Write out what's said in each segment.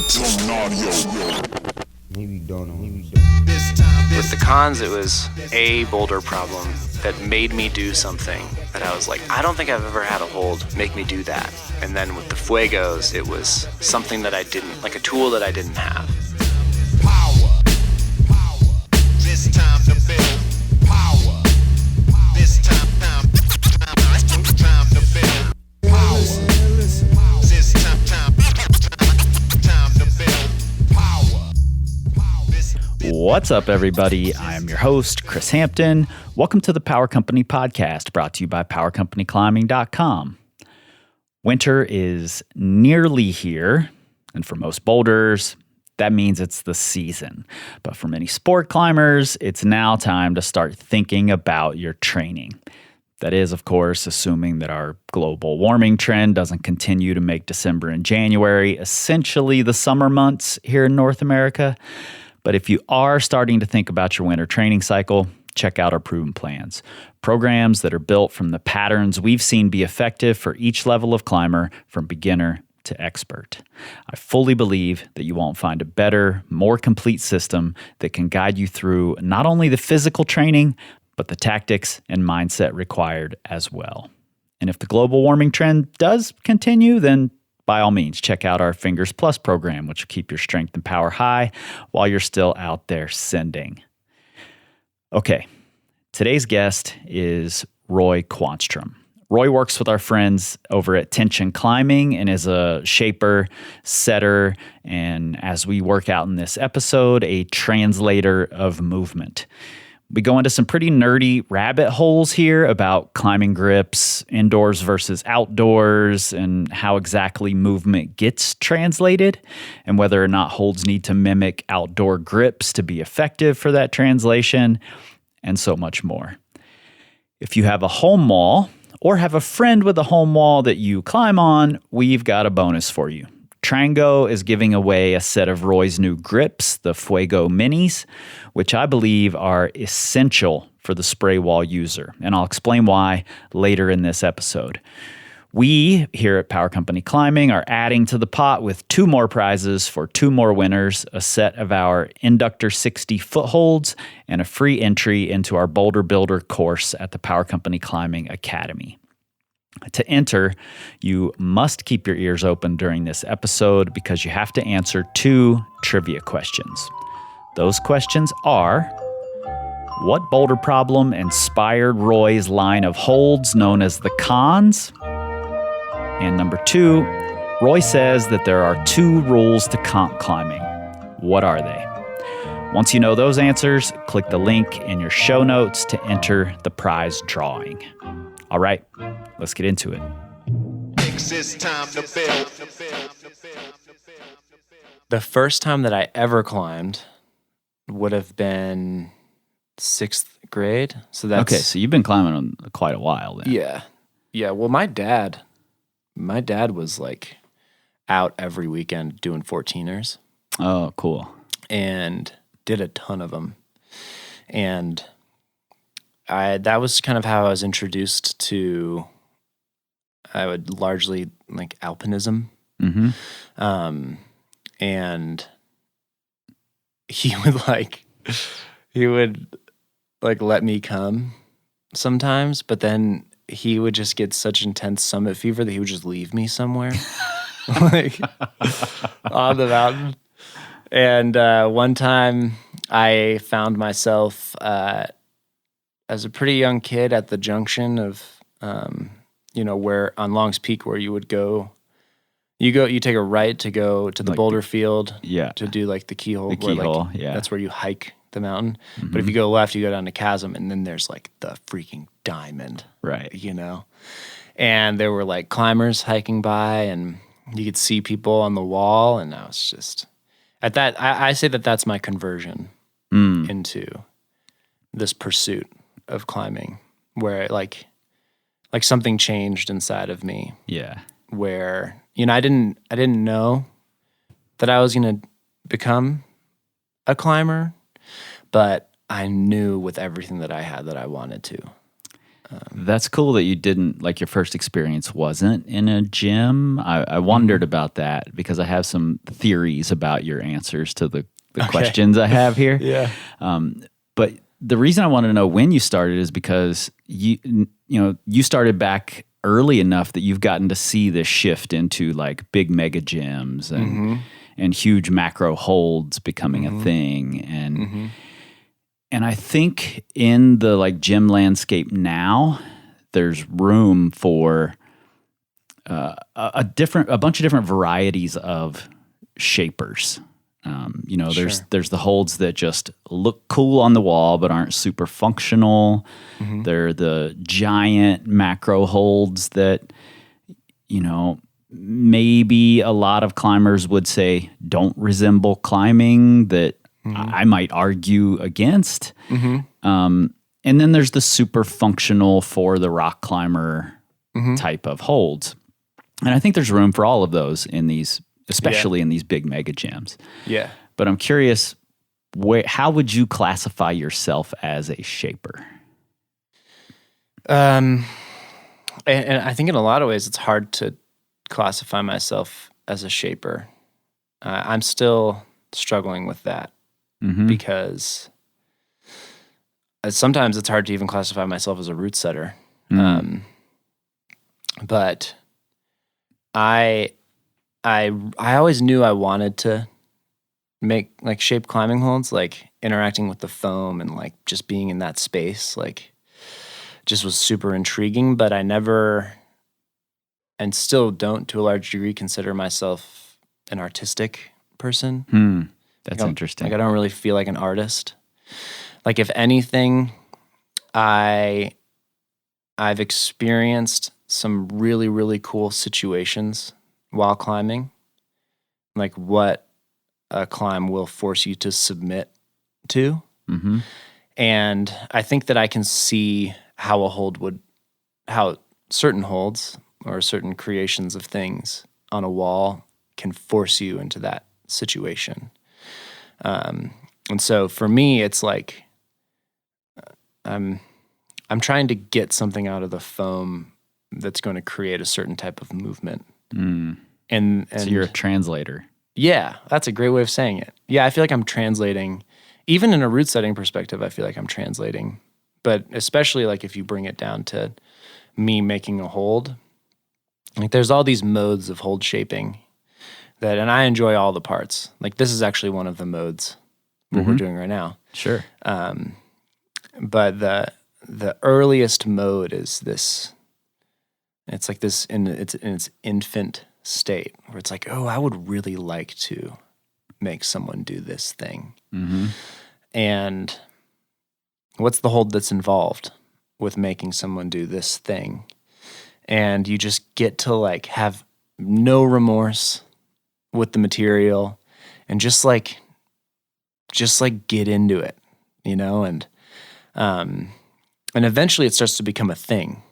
Maybe you don't know. With the cons, it was a boulder problem that made me do something that I was like, I don't think I've ever had a hold make me do that. And then with the Fuegos, it was something that I didn't, like a tool that I didn't have. Power. This time to build power. This time to build power. This time to build power. What's up, everybody? I am your host, Kris Hampton. Welcome to the Power Company Podcast, brought to you by PowerCompanyClimbing.com. Winter is nearly here, and for most boulders, that means it's the season. But for many sport climbers, it's now time to start thinking about your training. That is, of course, assuming that our global warming trend doesn't continue to make December and January essentially the summer months here in North America. But if you are starting to think about your winter training cycle, check out our proven plans. Programs that are built from the patterns we've seen be effective for each level of climber, from beginner to expert. I fully believe that you won't find a better, more complete system that can guide you through not only the physical training, but the tactics and mindset required as well. And if the global warming trend does continue, then by all means, check out our Fingers Plus program, which will keep your strength and power high while you're still out there sending. Okay, today's guest is Roy Quanstrom. Roy works with our friends over at Tension Climbing and is a shaper, setter, and as we work out in this episode, a translator of movement. We go into some pretty nerdy rabbit holes here about climbing grips, indoors versus outdoors, and how exactly movement gets translated, and whether or not holds need to mimic outdoor grips to be effective for that translation, and so much more. If you have a home wall, or have a friend with a home wall that you climb on, we've got a bonus for you. Trango is giving away a set of Roy's new grips, the Fuego Minis, which I believe are essential for the spray wall user, and I'll explain why later in this episode. We, here at Power Company Climbing, are adding to the pot with 2 more prizes for 2 more winners, a set of our Inductor 60 footholds, and a free entry into our Boulder Builder course at the Power Company Climbing Academy. To enter, you must keep your ears open during this episode because you have to answer 2 trivia questions. Those questions are: what boulder problem inspired Roy's line of holds known as the cons? And number 2, Roy says that there are 2 rules to comp climbing. What are they? Once you know those answers, click the link in your show notes to enter the prize drawing. All right, let's get into it. The first time that I ever climbed would have been 6th grade. So that's Okay, so you've been climbing quite a while then. Yeah. Yeah, well my dad was like out every weekend doing 14ers. Oh, cool. And did a ton of them. And that was kind of how I was introduced to, I would largely like alpinism. Mm-hmm. And he would let me come sometimes, but then he would just get such intense summit fever that he would just leave me somewhere like on the mountain. And one time I found myself as a pretty young kid at the junction of, where on Long's Peak, where you would go, you take a right to go to the boulder field, to do like the keyhole, that's where you hike the mountain. Mm-hmm. But if you go left, you go down the chasm, and then there's like the freaking diamond, right? And there were like climbers hiking by, and you could see people on the wall, and I was just at that. I say that that's my conversion into this pursuit of climbing, where like something changed inside of me. Yeah. Where, I didn't know that I was going to become a climber, but I knew with everything that I had that I wanted to. That's cool that you didn't, like, your first experience wasn't in a gym. I wondered about that because I have some theories about your answers to the questions I have here. Yeah. But the reason I wanted to know when you started is because you started back early enough that you've gotten to see this shift into like big mega gyms and huge macro holds becoming a thing. And I think in the like gym landscape now, there's room for a bunch of different varieties of shapers. There's the holds that just look cool on the wall but aren't super functional. They're the giant macro holds that, maybe a lot of climbers would say don't resemble climbing, that I might argue against. And then there's the super functional for the rock climber type of holds. And I think there's room for all of those in these, especially in these big mega gyms. Yeah. But I'm curious, how would you classify yourself as a shaper? And I think in a lot of ways it's hard to classify myself as a shaper. I'm still struggling with that because sometimes it's hard to even classify myself as a root setter. But I always knew I wanted to make like shape climbing holds, like interacting with the foam and like just being in that space, like just was super intriguing. But I never, and still don't to a large degree, consider myself an artistic person. That's interesting. Like I don't really feel like an artist. Like if anything, I've experienced some really, really cool situations while climbing, like what a climb will force you to submit to. And I think that I can see how how certain holds or certain creations of things on a wall can force you into that situation. And so for me, it's like I'm trying to get something out of the foam that's going to create a certain type of movement. And so you're a translator. Yeah, that's a great way of saying it. Yeah, I feel like I'm translating, even in a root setting perspective, I feel like I'm translating. But especially like if you bring it down to me making a hold, like there's all these modes of hold shaping and I enjoy all the parts. Like this is actually one of the modes what we're doing right now. Sure. But the earliest mode is this. It's like this in its infant state where it's like, oh, I would really like to make someone do this thing. And what's the hold that's involved with making someone do this thing? And you just get to like have no remorse with the material and just like get into it, and eventually it starts to become a thing.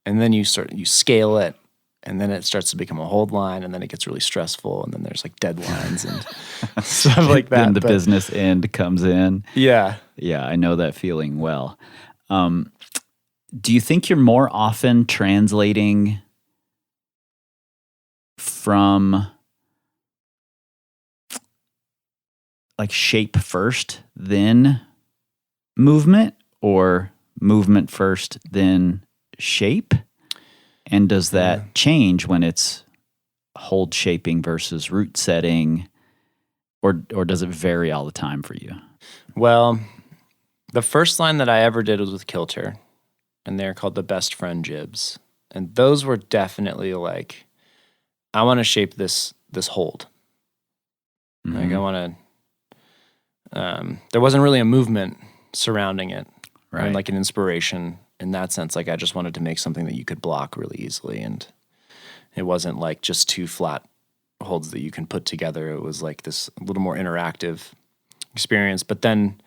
And then you scale it, and then it starts to become a hold line, and then it gets really stressful, and then there's like deadlines and stuff like that. Then the business end comes in. Yeah. Yeah, I know that feeling well. Do you think you're more often translating from like shape first, then movement, or movement first, then shape? And does that change when it's hold shaping versus root setting, or does it vary all the time for you? Well, the first line that I ever did was with Kilter, and they're called the Best Friend Jibs. And those were definitely like, I want to shape this hold. Like I want to, there wasn't really a movement surrounding it, Right. and like an inspiration in that sense. Like I just wanted to make something that you could block really easily, and it wasn't like just two flat holds that you can put together. It was like this a little more interactive experience. But then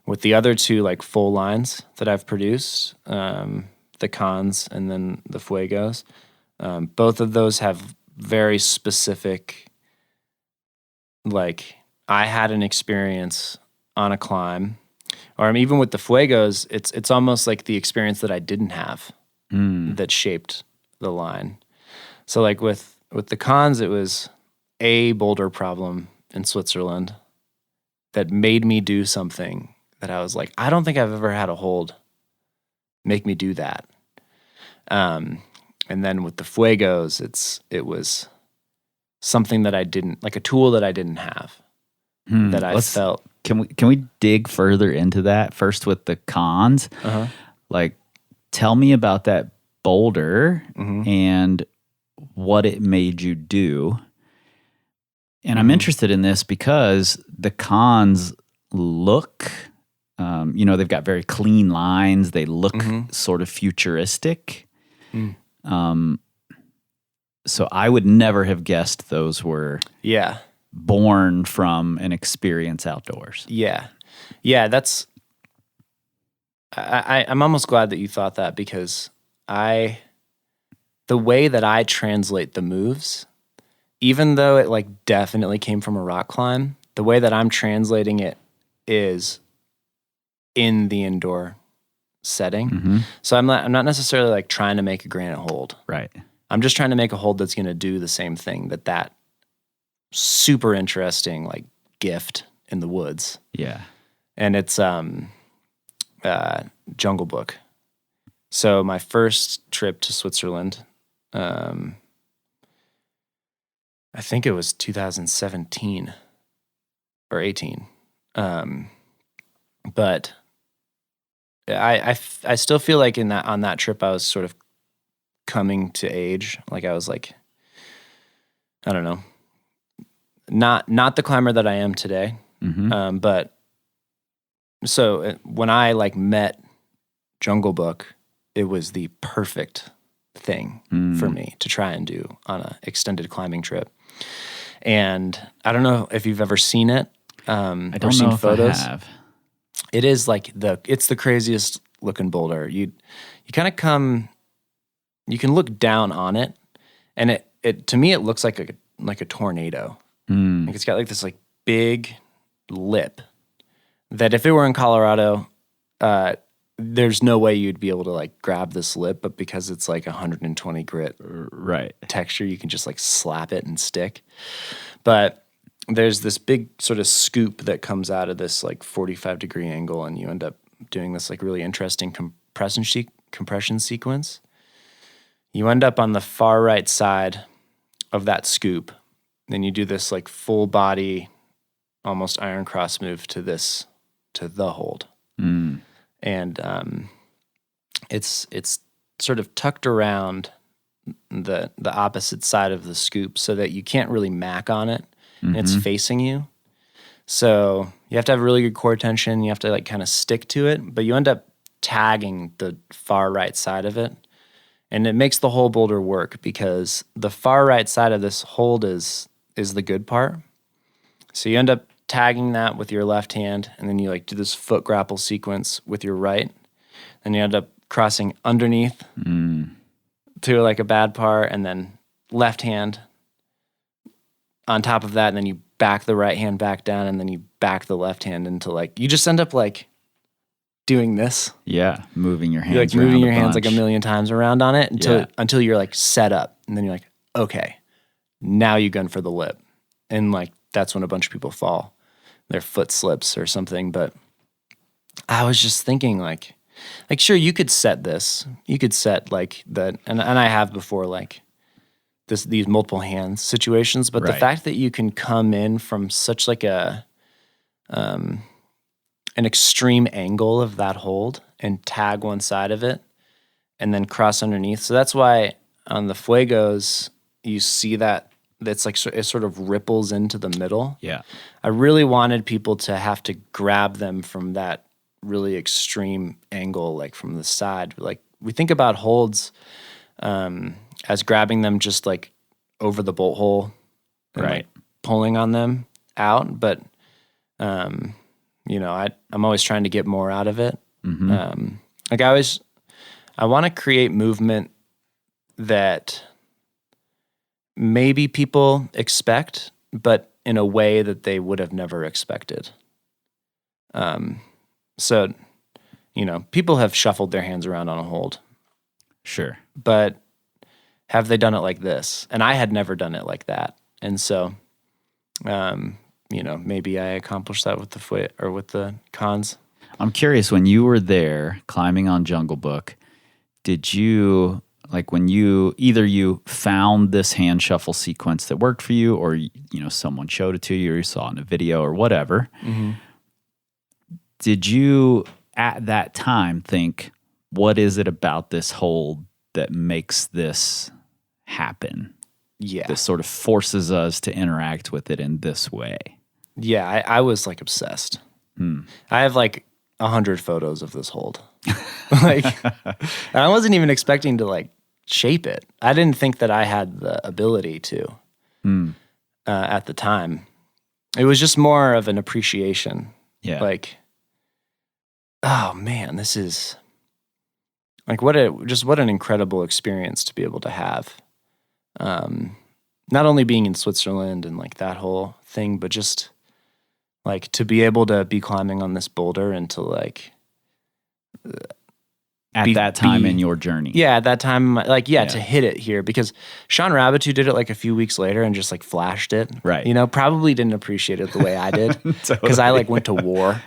with the other two like full lines that I've produced, the Cons and then the Fuegos, both of those have very specific, like I had an experience on a climb, Or even with the Fuegos, it's almost like the experience that I didn't have that shaped the line. So like with the cons, it was a boulder problem in Switzerland that made me do something that I was like, I don't think I've ever had a hold make me do that. And then with the Fuegos, it was something that I didn't, like a tool that I didn't have that I felt. Can we dig further into that first with the cons? Like, tell me about that boulder and what it made you do. And I'm interested in this because the cons look, they've got very clean lines. They look sort of futuristic. So I would never have guessed those were born from an experience outdoors. Yeah. That's. I'm almost glad that you thought that, because the way that I translate the moves, even though it like definitely came from a rock climb, the way that I'm translating it is in the indoor setting. So I'm not necessarily like trying to make a granite hold. Right. I'm just trying to make a hold that's going to do the same thing that super interesting like gift in the woods. Yeah. And it's Jungle Book. So my first trip to Switzerland, I think it was 2017 or 18. But I still feel like on that trip I was sort of coming to age. Like I was like, I don't know, not the climber that I am today. But so when I like met Jungle Book, it was the perfect thing for me to try and do on an extended climbing trip. And I don't know if you've ever seen it. I don't know if photos. I have. It is like it's the craziest looking boulder. You kind of you can look down on it, and it to me it looks like a tornado. Like it's got like this like big lip that if it were in Colorado, there's no way you'd be able to like grab this lip, but because it's like 120 grit texture, you can just like slap it and stick. But there's this big sort of scoop that comes out of this like 45-degree angle, and you end up doing this like really interesting compression sequence. You end up on the far right side of that scoop. Then you do this like full body, almost iron cross move to the hold. And it's sort of tucked around the opposite side of the scoop so that you can't really mac on it. And it's facing you. So you have to have really good core tension. You have to like kind of stick to it, but you end up tagging the far right side of it. And it makes the whole boulder work because the far right side of this hold is the good part. So you end up tagging that with your left hand, and then you like do this foot grapple sequence with your right. Then you end up crossing underneath to like a bad part, and then left hand on top of that, and then you back the right hand back down, and then you back the left hand into like, you just end up like doing this. Yeah, moving your hands. You're like moving your hands like a million times around on it until you're like set up, and then you're like, okay, now you gun for the lip, and like that's when a bunch of people fall, their foot slips or something. But I was just thinking like sure, you could set this, you could set like that, and I have before like these multiple hands situations, but the fact that you can come in from such like an extreme angle of that hold and tag one side of it and then cross underneath. So that's why on the Fuegos, you see that's like, it sort of ripples into the middle. Yeah. I really wanted people to have to grab them from that really extreme angle, like from the side. Like we think about holds, as grabbing them just like over the bolt hole and like pulling on them out. But, I'm always trying to get more out of it. Like I want to create movement that maybe people expect, but in a way that they would have never expected. So, people have shuffled their hands around on a hold, Sure. but have they done it like this? And I had never done it like that. And so, maybe I accomplished that with the cons. I'm curious, when you were there climbing on Jungle Book, did you, like when either you found this hand shuffle sequence that worked for you, or, someone showed it to you, or you saw it in a video or whatever, did you at that time think, what is it about this hold that makes this happen? Yeah. This sort of forces us to interact with it in this way. Yeah, I was like obsessed. I have like 100 photos of this hold. And I wasn't even expecting to like shape it. I didn't think that I had the ability to at the time. It was just more of an appreciation. Yeah. Like, oh man, this is like what an incredible experience to be able to have. Not only being in Switzerland and like that whole thing, but just like to be able to be climbing on this boulder and to like at that time in your journey. Yeah, at that time, like, to hit it here, because Sean Rabbit, did it like a few weeks later and just like flashed it. Right. Probably didn't appreciate it the way I did, because I like went to war,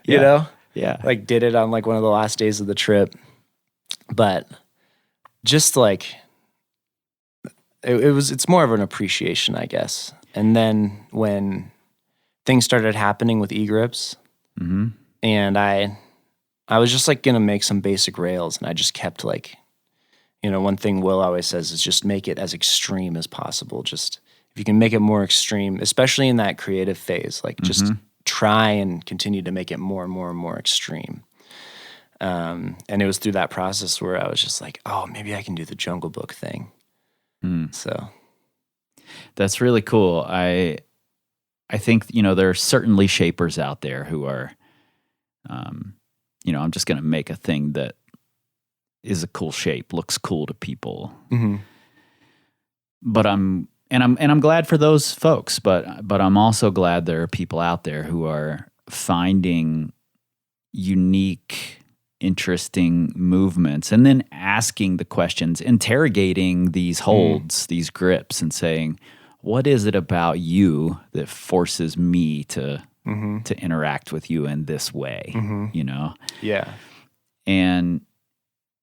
Yeah. like did it on like one of the last days of the trip. But just like, it's more of an appreciation, I guess. And then when things started happening with e-grips, and I was just like gonna make some basic rails, and I just kept like, one thing Will always says is just make it as extreme as possible. Just if you can make it more extreme, especially in that creative phase, like just try and continue to make it more and more and more extreme. And it was through that process where I was just like, oh, maybe I can do the Jungle Book thing. So that's really cool. I think, there are certainly shapers out there who are, I'm just going to make a thing that is a cool shape, looks cool to people. But I'm glad for those folks, but I'm also glad there are people out there who are finding unique, interesting movements, and then asking the questions, interrogating these holds, these grips, and saying, what is it about you that forces me to interact with you in this way? yeah. And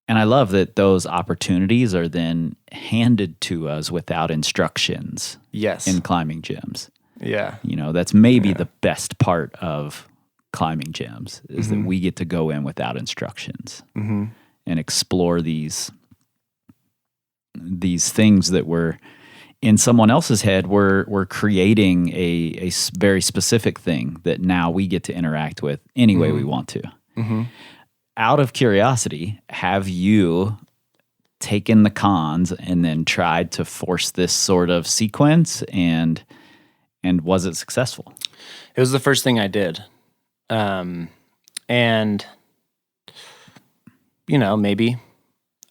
I love that those opportunities are then handed to us without instructions. Yes. In climbing gyms. Yeah. That's maybe the best part of climbing gyms, is that we get to go in without instructions and explore these things that were in someone else's head. We're creating a very specific thing that now we get to interact with any way we want to. Out of curiosity, have you taken the cons and then tried to force this sort of sequence, and was it successful? It was the first thing I did. And maybe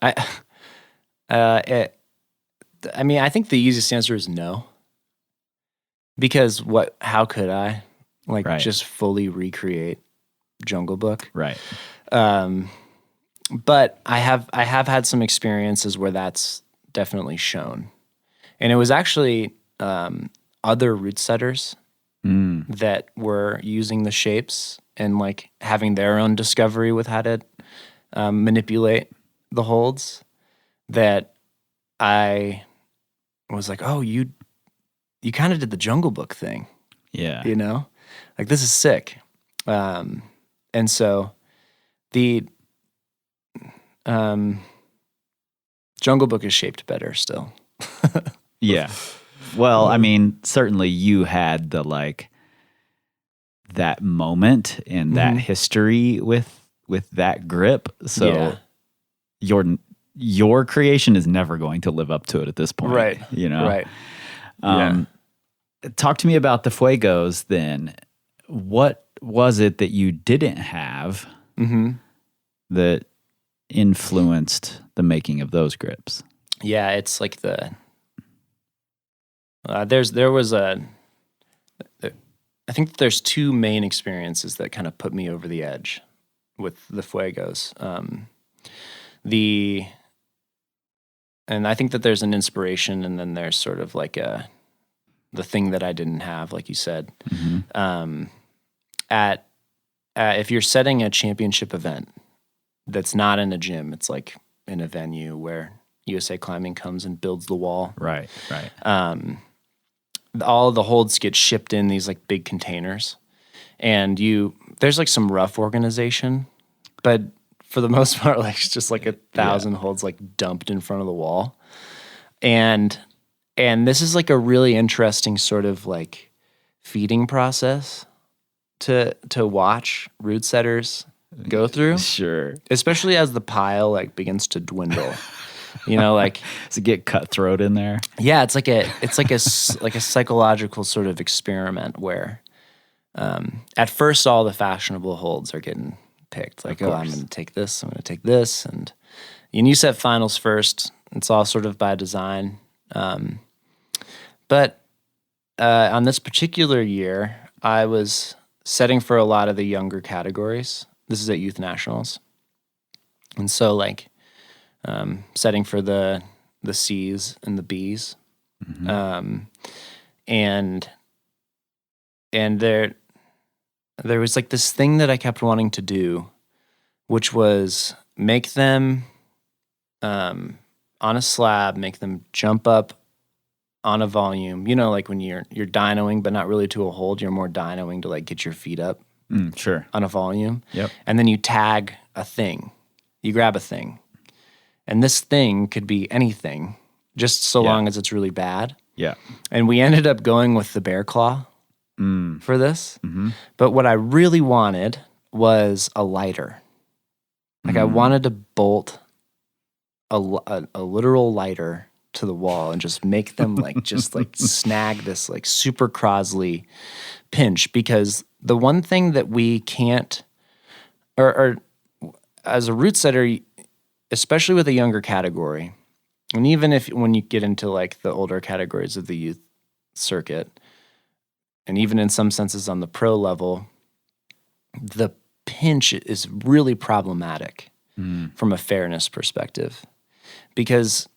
I think the easiest answer is no, because how could I just fully recreate Jungle Book? Right. But I have had some experiences where that's definitely shown. And it was actually other route setters that were using the shapes and like having their own discovery with how to manipulate the holds, that I was like, oh, you kind of did the Jungle Book thing. Yeah. Like, this is sick. And so the Jungle Book is shaped better still. Yeah. Well, I mean, certainly you had that moment and that history with that grip. So your creation is never going to live up to it at this point. Right. Right. Talk to me about the Fuegos then. What was it that you didn't have that influenced the making of those grips? Yeah, it's like I think there's two main experiences that kind of put me over the edge. with the Fuegos. And I think that there's an inspiration, and then there's sort of like the thing that I didn't have, like you said. If you're setting a championship event that's not in a gym, it's like in a venue where USA Climbing comes and builds the wall. Right. All of the holds get shipped in these like big containers, and there's like some rough organization, but for the most part, like it's just like 1,000 holds like dumped in front of the wall. And this is like a really interesting sort of like feeding process to watch route setters go through. Sure. Especially as the pile like begins to dwindle. You know, like Does it get cutthroat in there? yeah, it's like a psychological sort of experiment where at first all the fashionable holds are getting picked. Like, oh, I'm going to take this, I'm going to take this, and you set finals first. It's all sort of by design. But on this particular year, I was setting for a lot of the younger categories. This is at Youth Nationals, and so like setting for the C's and the B's, and there was like this thing that I kept wanting to do, which was make them on a slab, make them jump up on a volume. You know, like when you're dynoing, but not really to a hold. You're more dynoing to like get your feet up. Sure. On a volume. Yep. And then you tag a thing. You grab a thing. And this thing could be anything, just so long as it's really bad. Yeah. And we ended up going with the bear claw for this. But what I really wanted was a lighter. Like I wanted to bolt a literal lighter to the wall and just make them like just like snag this like super Crosley pinch, because the one thing that we can't, or as a route setter, especially with a younger category, and even when you get into like the older categories of the youth circuit, and even in some senses on the pro level, the pinch is really problematic from a fairness perspective, because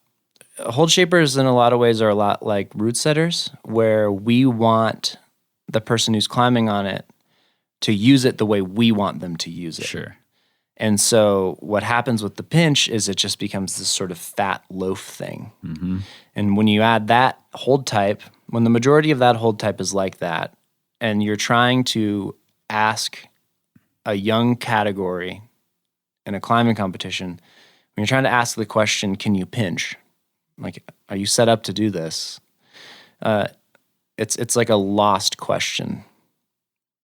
hold shapers in a lot of ways are a lot like route setters, where we want the person who's climbing on it to use it the way we want them to use it. Sure. And so what happens with the pinch is it just becomes this sort of fat loaf thing. And when you add that hold type, when the majority of that hold type is like that, and you're trying to ask a young category in a climbing competition, when you're trying to ask the question, can you pinch? Like, are you set up to do this? It's like a lost question.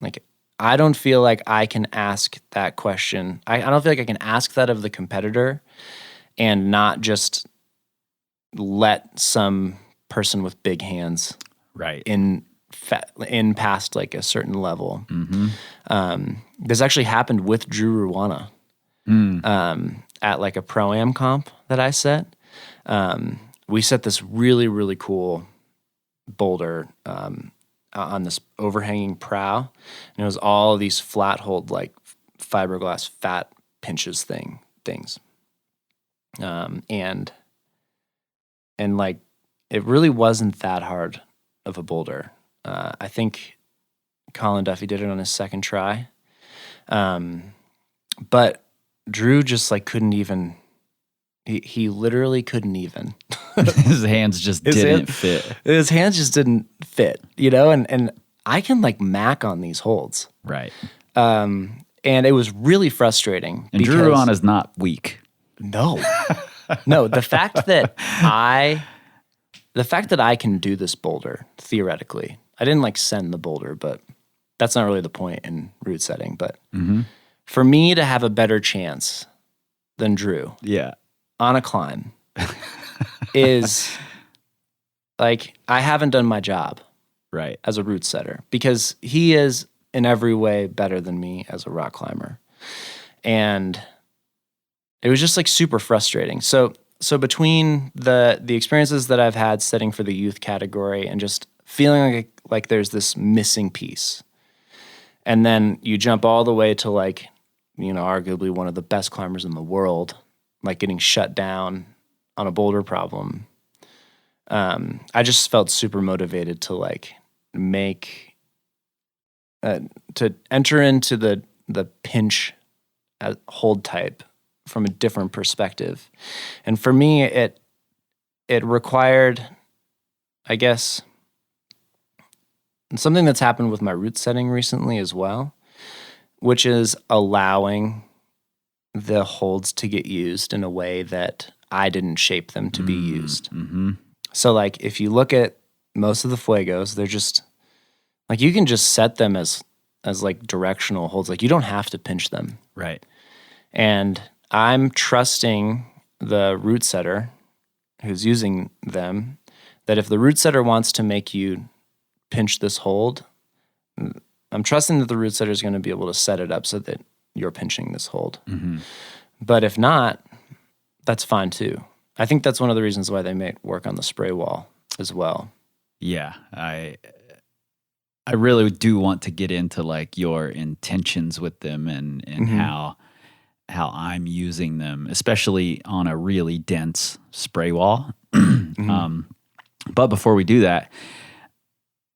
Like, I don't feel like I can ask that question. I don't feel like I can ask that of the competitor and not just let some person with big hands in past like a certain level. This actually happened with Drew Ruana at like a Pro-Am comp that I set. We set this really, really cool boulder on this overhanging prow, and it was all of these flat hold like fiberglass fat pinches things, and like it really wasn't that hard of a boulder. I think Colin Duffy did it on his second try, but Drew just like couldn't even. He literally couldn't even. His hands just didn't fit. His hands just didn't fit, you know? And I can like mac on these holds. Right. And it was really frustrating. And Drew Ruana is not weak. No. No, the fact that I can do this boulder, theoretically, I didn't like send the boulder, but that's not really the point in route setting. But for me to have a better chance than Drew. Yeah. On a climb is like, I haven't done my job as a route setter, because he is in every way better than me as a rock climber. And it was just like super frustrating. So between the experiences that I've had setting for the youth category and just feeling like there's this missing piece, and then you jump all the way to like arguably one of the best climbers in the world, like getting shut down on a boulder problem. I just felt super motivated to like to enter into the pinch hold type from a different perspective. And for me, it required, I guess, something that's happened with my root setting recently as well, which is allowing the holds to get used in a way that I didn't shape them to be used. Mm-hmm. So like if you look at most of the Fuegos, they're just like you can just set them as like directional holds. Like you don't have to pinch them. Right. And I'm trusting the root setter who's using them that if the root setter wants to make you pinch this hold, I'm trusting that the root setter is going to be able to set it up so that you're pinching this hold. Mm-hmm. But if not, that's fine too. I think that's one of the reasons why they may work on the spray wall as well. Yeah, I really do want to get into like your intentions with them and how I'm using them, especially on a really dense spray wall. But before we do that,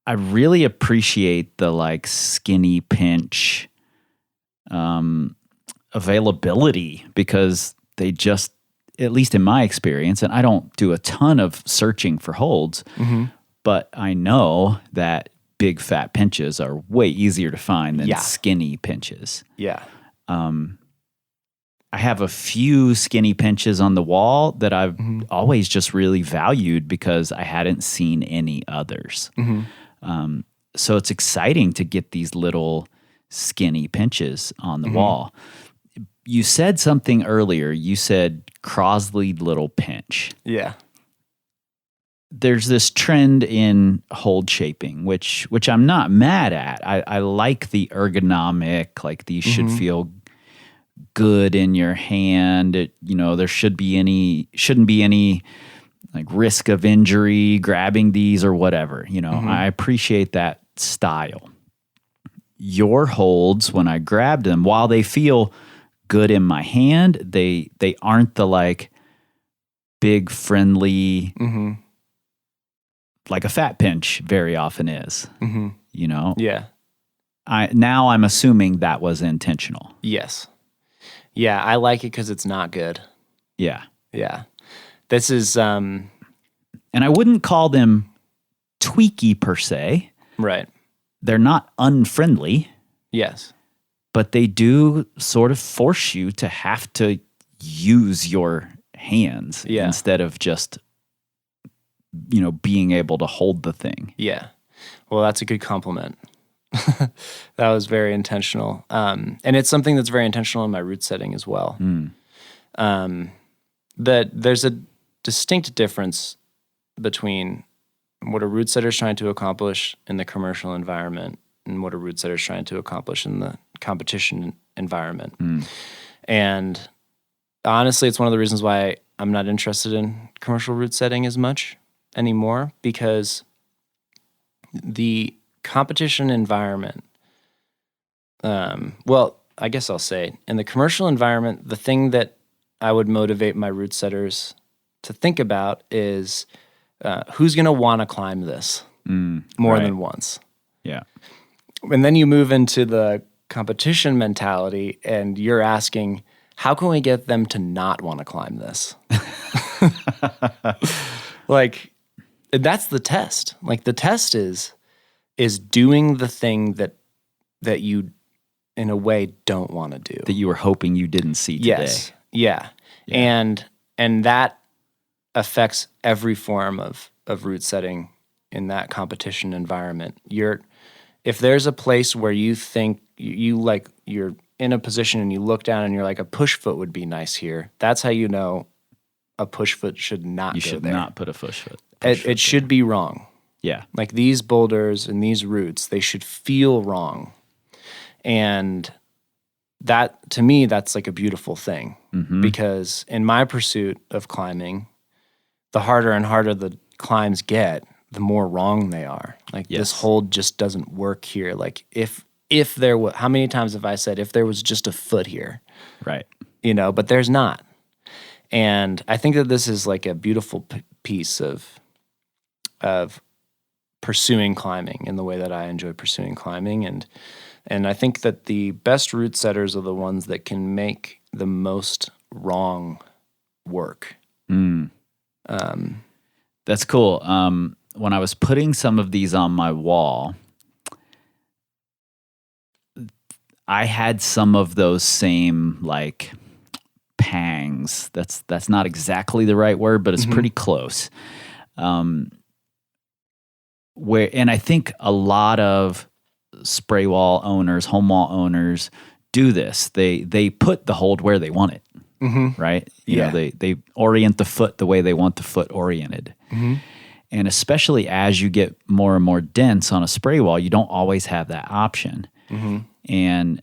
I really appreciate the like skinny pinch availability because they just, at least in my experience, and I don't do a ton of searching for holds, but I know that big fat pinches are way easier to find than skinny pinches. Yeah. I have a few skinny pinches on the wall that I've always just really valued because I hadn't seen any others. So it's exciting to get these little skinny pinches on the wall. You said something earlier. You said Crosley little pinch. Yeah. There's this trend in hold shaping, which I'm not mad at. I like the ergonomic, like these should feel good in your hand. There shouldn't be any like risk of injury grabbing these or whatever. I appreciate that style. Your holds, when I grabbed them, while they feel good in my hand, they aren't the like big friendly like a fat pinch very often is. Yeah. I'm assuming that was intentional. Yes. Yeah, I like it because it's not good. Yeah. Yeah. This is and I wouldn't call them tweaky per se. right. They're not unfriendly, Yes. but they do sort of force you to have to use your hands instead of just being able to hold the thing. Yeah. Well, that's a good compliment. That was very intentional. And it's something that's very intentional in my root setting as well. That there's a distinct difference between what a root setter is trying to accomplish in the commercial environment and what a root setter is trying to accomplish in the competition environment. And honestly, it's one of the reasons why I'm not interested in commercial root setting as much anymore, because the competition environment, well, I guess I'll say, in the commercial environment, the thing that I would motivate my root setters to think about is who's going to want to climb this more than once. Yeah. And then you move into the competition mentality and you're asking, how can we get them to not want to climb this? Like, that's the test. Like, the test is doing the thing that you, in a way, don't want to do. That you were hoping you didn't see today. Yes. Yeah. And that affects every form of root setting in that competition environment. If there's a place where you think you're in a position and you look down and you're like, a push foot would be nice here, that's how you know a push foot should not go there. You should not put a push foot. It should be wrong. Yeah. Like these boulders and these roots, they should feel wrong. And that, to me, that's like a beautiful thing. Because in my pursuit of climbing, the harder and harder the climbs get, the more wrong they are. Like this hold just doesn't work here. Like if if there was, how many times have I said, if there was just a foot here, Right. but there's not. And I think that this is like a beautiful piece of pursuing climbing in the way that I enjoy pursuing climbing. And I think that the best route setters are the ones that can make the most wrong work. That's cool. When I was putting some of these on my wall, I had some of those same like pangs. That's not exactly the right word, but it's pretty close. And I think a lot of spray wall owners, home wall owners do this. They put the hold where they want it, right? You know, they orient the foot the way they want the foot oriented. And especially as you get more and more dense on a spray wall, you don't always have that option. And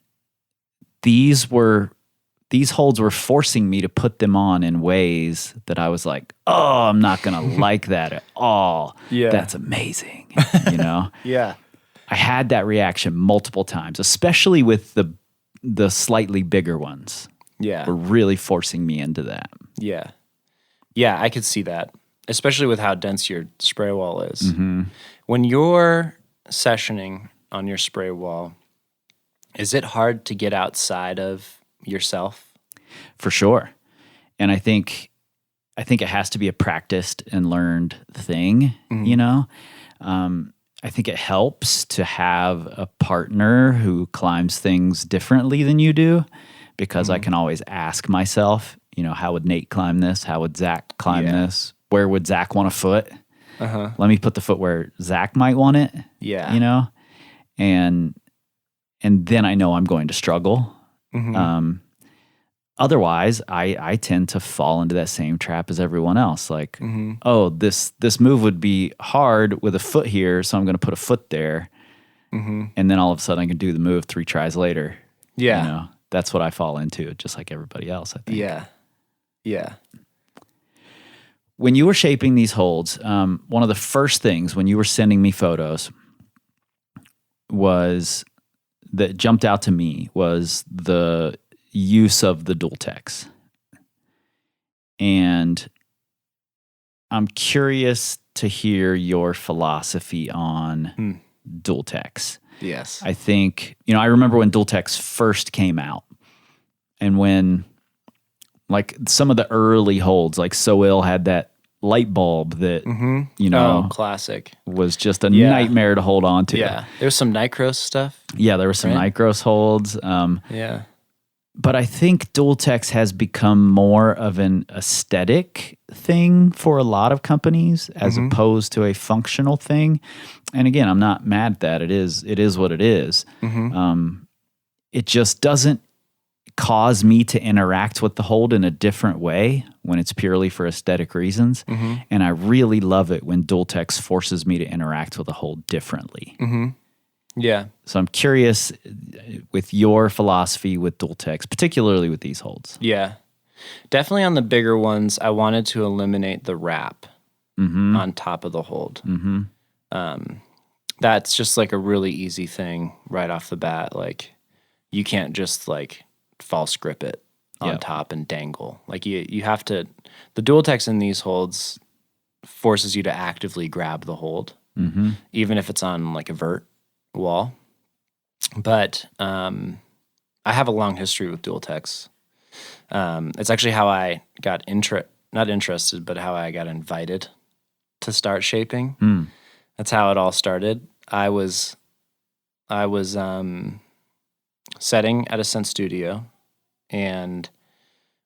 these holds were forcing me to put them on in ways that I was like, oh, I'm not going to like that at all. Yeah. That's amazing, you know? Yeah. I had that reaction multiple times, especially with the slightly bigger ones. Yeah. Were really forcing me into that. Yeah. Yeah, I could see that, especially with how dense your spray wall is. When you're sessioning on your spray wall, is it hard to get outside of yourself? For sure. And I think it has to be a practiced and learned thing, you know? I think it helps to have a partner who climbs things differently than you do, because I can always ask myself, you know, how would Nate climb this? How would Zach climb this? Where would Zach want a foot? Let me put the foot where Zach might want it. Yeah. You know? And then I know I'm going to struggle. Otherwise, I tend to fall into that same trap as everyone else. Like, oh, this move would be hard with a foot here, so I'm going to put a foot there. And then all of a sudden I can do the move 3 tries later. Yeah. You know, that's what I fall into, just like everybody else, I think. Yeah. Yeah. When you were shaping these holds, one of the first things when you were sending me photos that jumped out to me was the use of the dual techs. And I'm curious to hear your philosophy on dual techs. Yes. I think, I remember when dual techs first came out, and when like some of the early holds, like So Ill had that light bulb that, classic. was just a nightmare to hold on to. Yeah. There's some Nicros stuff. Yeah, there were some Nicros holds. Yeah. But I think dual techs has become more of an aesthetic thing for a lot of companies as opposed to a functional thing. And again, I'm not mad at that. It is what it is. It just doesn't cause me to interact with the hold in a different way when it's purely for aesthetic reasons. And I really love it when dual techs forces me to interact with the hold differently. Yeah. So I'm curious with your philosophy with dual techs, particularly with these holds. Yeah. Definitely on the bigger ones, I wanted to eliminate the wrap on top of the hold. That's just like a really easy thing right off the bat. Like, you can't just like false grip it on top and dangle. Like you have to, the dual techs in these holds forces you to actively grab the hold, even if it's on like a vert wall. But I have a long history with dual techs. It's actually how I got not interested, but how I got invited to start shaping. That's how it all started. I was setting at a scent studio, and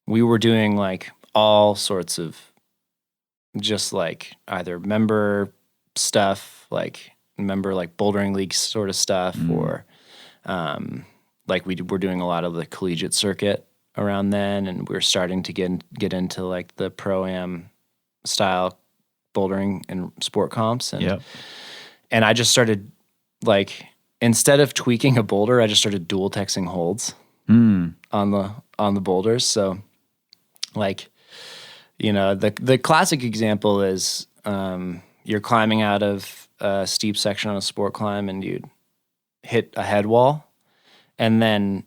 we were doing like all sorts of just like either member stuff, like bouldering league sort of stuff, or like we were doing a lot of the collegiate circuit around then, and we were starting to get into like the pro-am style bouldering and sport comps, and I just started like, instead of tweaking a boulder, I just started dual techsing holds on the boulders. So like, the classic example is you're climbing out of a steep section on a sport climb and you'd hit a head wall. And then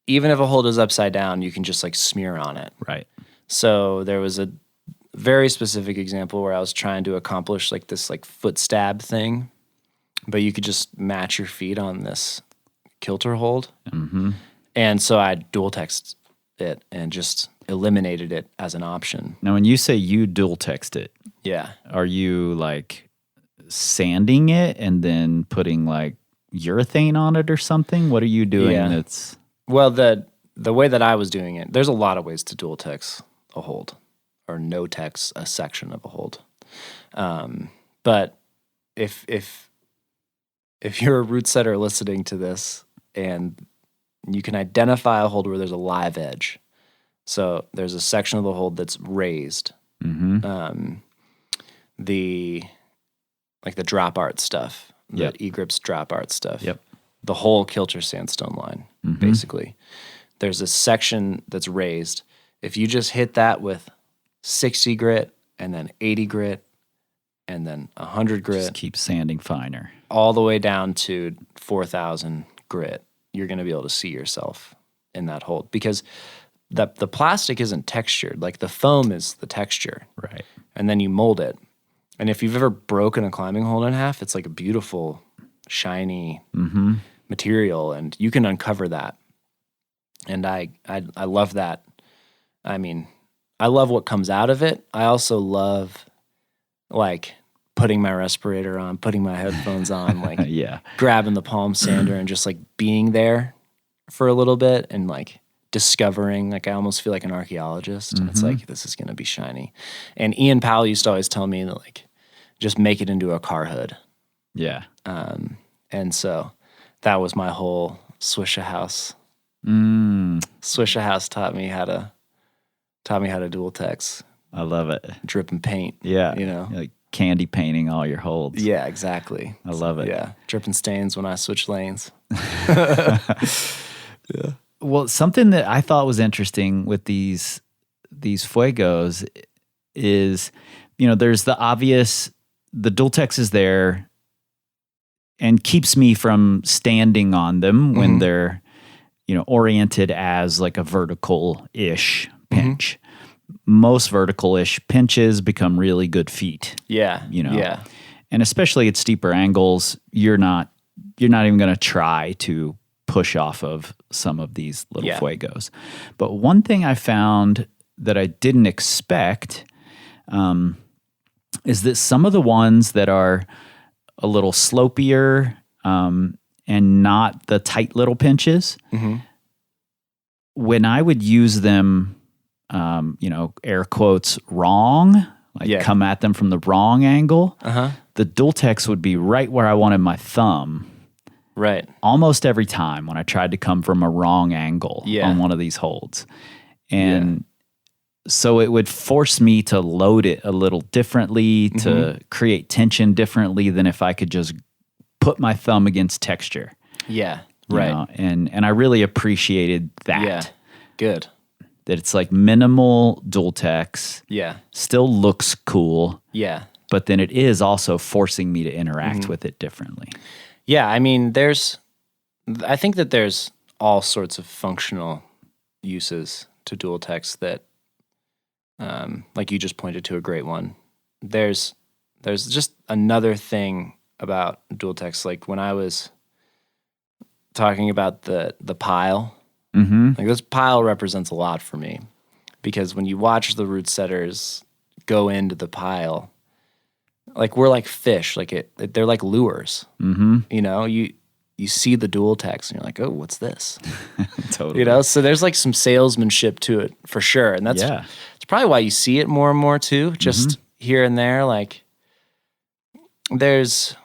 even if a hold is upside down, you can just like smear on it. Right. So there was a very specific example where I was trying to accomplish like this like foot stab thing, but you could just match your feet on this kilter hold. Mm-hmm. And so I dual text it and just eliminated it as an option. Now, when you say you dual text it, Yeah. are you like sanding it and then putting like urethane on it or something? What are you doing Yeah. that's... Well, the way that I was doing it, there's a lot of ways to dual text a hold or no text a section of a hold. But if you're a root setter listening to this and you can identify a hold where there's a live edge, so there's a section of the hold that's raised, Mm-hmm. the drop art stuff, the Yep. E-grips drop art stuff. Yep. The whole kilter sandstone line, basically. There's a section that's raised. If you just hit that with 60 grit and then 80 grit and then 100 grit, Just keep sanding finer. all the way down to 4,000 grit, you're going to be able to see yourself in that hold because the plastic isn't textured. Like the foam is the texture. Right. And then you mold it. And if you've ever broken a climbing hold in half, it's like a beautiful, shiny material, and you can uncover that. And I love that. I mean, I love what comes out of it. I also love like putting my respirator on, putting my headphones on, like Yeah. grabbing the palm sander and just like being there for a little bit and like discovering, like I almost feel like an archaeologist. And it's like, this is going to be shiny. And Ian Powell used to always tell me that like, just make it into a car hood. Yeah. And so that was my whole Swisha House. Mm, Swisha House taught me how to dual text, I love it. drip and paint. Yeah. You know? Like candy painting all your holds. Yeah, exactly. I love it. Yeah. Drip and stains when I switch lanes. Well, something that I thought was interesting with these Fuegos is, you know, there's the obvious, the dual text is there and keeps me from standing on them when they're, you know, oriented as like a vertical-ish pinch. Most vertical-ish pinches become really good feet. Yeah. You know? Yeah. And especially at steeper angles, you're not even going to try to push off of some of these little Fuegos. But one thing I found that I didn't expect is that some of the ones that are a little slopier and not the tight little pinches, when I would use them, you know, air quotes, wrong, like come at them from the wrong angle, the dual text would be right where I wanted my thumb. Right. Almost every time when I tried to come from a wrong angle on one of these holds. And so it would force me to load it a little differently, to create tension differently than if I could just put my thumb against texture. Yeah. you Right. know? And I really appreciated that. Yeah. Good. That it's like minimal dual text, Yeah. still looks cool, Yeah. but then it is also forcing me to interact with it differently. Yeah, I mean, I think that there's all sorts of functional uses to dual text that, like you just pointed to a great one. There's just another thing about dual text, like when I was talking about the pile, like this pile represents a lot for me, because when you watch the root setters go into the pile, like we're like fish, like they're like lures. You know, you see the dual text and you're like, oh, what's this? Totally. You know, so there's like some salesmanship to it for sure, and it's probably why you see it more and more too, just here and there. Like there's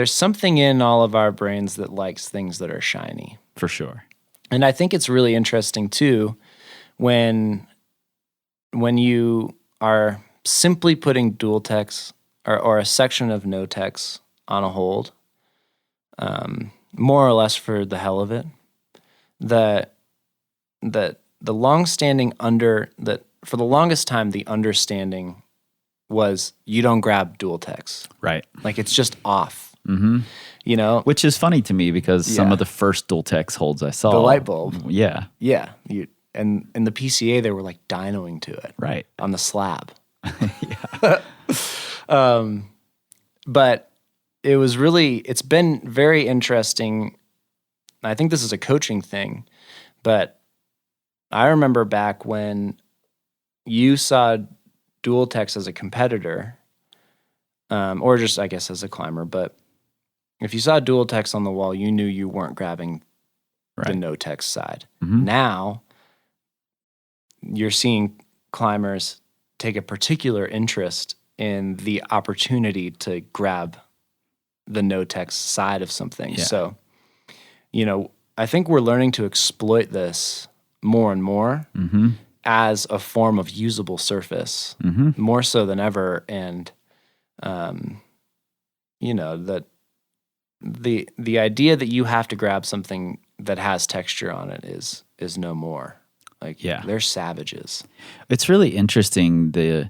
something in all of our brains that likes things that are shiny. For sure. And I think it's really interesting too when you are simply putting dual text or a section of no text on a hold, more or less for the hell of it, the long-standing for the longest time, the understanding was you don't grab dual text. Right. Like it's just off. You know, Which is funny to me because some Yeah. of the first dual text holds I saw. the light bulb. Yeah, Yeah. And in the PCA, they were like dynoing to it right. on the slab. But it's been very interesting. I think this is a coaching thing, but I remember back when you saw dual text as a competitor, or just, I guess, as a climber, but if you saw dual text on the wall, you knew you weren't grabbing the Right. no text side. Mhm. Now, you're seeing climbers take a particular interest in the opportunity to grab the no text side of something. Yeah. So, you know, I think we're learning to exploit this more and more as a form of usable surface, more so than ever. And, you know, that the idea that you have to grab something that has texture on it is no more. Like, Yeah. they're savages. It's really interesting the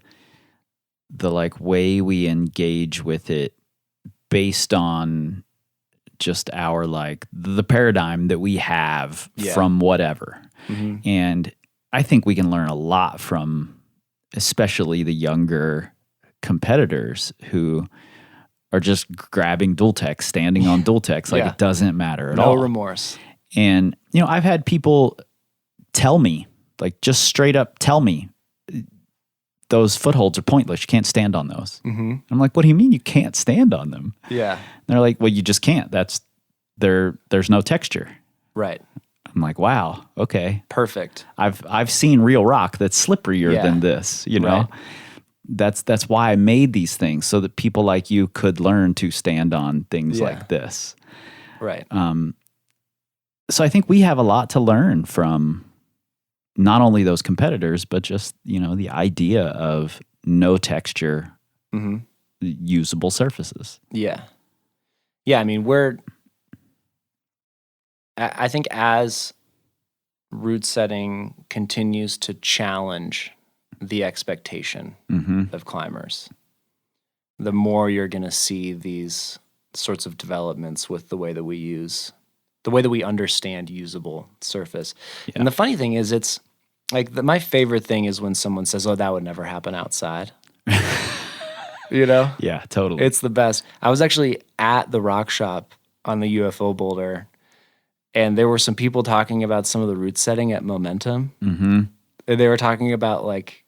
like way we engage with it based on just our like the paradigm that we have Yeah. from whatever. And I think we can learn a lot from especially the younger competitors who are just grabbing dual text, standing on dual text like Yeah. it doesn't matter at No all. remorse. And, you know, I've had people tell me, like just straight up tell me, those footholds are pointless. You can't stand on those. I'm like, what do you mean you can't stand on them? Yeah. And they're like, well, you just can't. There's no texture. Right. I'm like, wow, okay. Perfect. I've seen real rock that's slipperier Yeah. than this, you know? Right. That's why I made these things so that people like you could learn to stand on things Yeah. like this. Right. So I think we have a lot to learn from not only those competitors, but just, you know, the idea of no texture, usable surfaces. Yeah. Yeah. I mean, I think as route setting continues to challenge the expectation of climbers, the more you're going to see these sorts of developments with the way that we understand usable surface. And the funny thing is, it's like my favorite thing is when someone says, "Oh, that would never happen outside." You know? Yeah, totally. It's the best. I was actually at the rock shop on the UFO boulder, and there were some people talking about some of the route setting at Momentum. And they were talking about like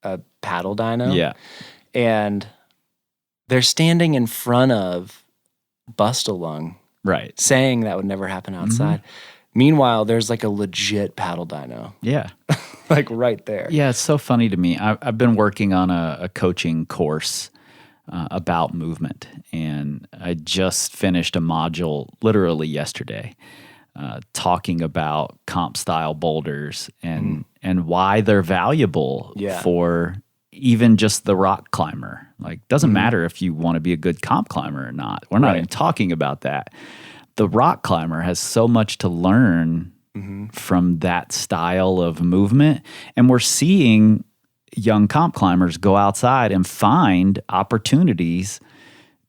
a paddle dyno. Yeah. And they're standing in front of Bustalung Right. saying that would never happen outside. Meanwhile, there's like a legit paddle dyno, Yeah. like right there. Yeah, it's so funny to me. I've been working on a coaching course about movement, and I just finished a module literally yesterday talking about comp style boulders and why they're valuable Yeah. for even just the rock climber. Like, doesn't matter if you want to be a good comp climber or not. We're not Right. even talking about that. The rock climber has so much to learn from that style of movement. And we're seeing young comp climbers go outside and find opportunities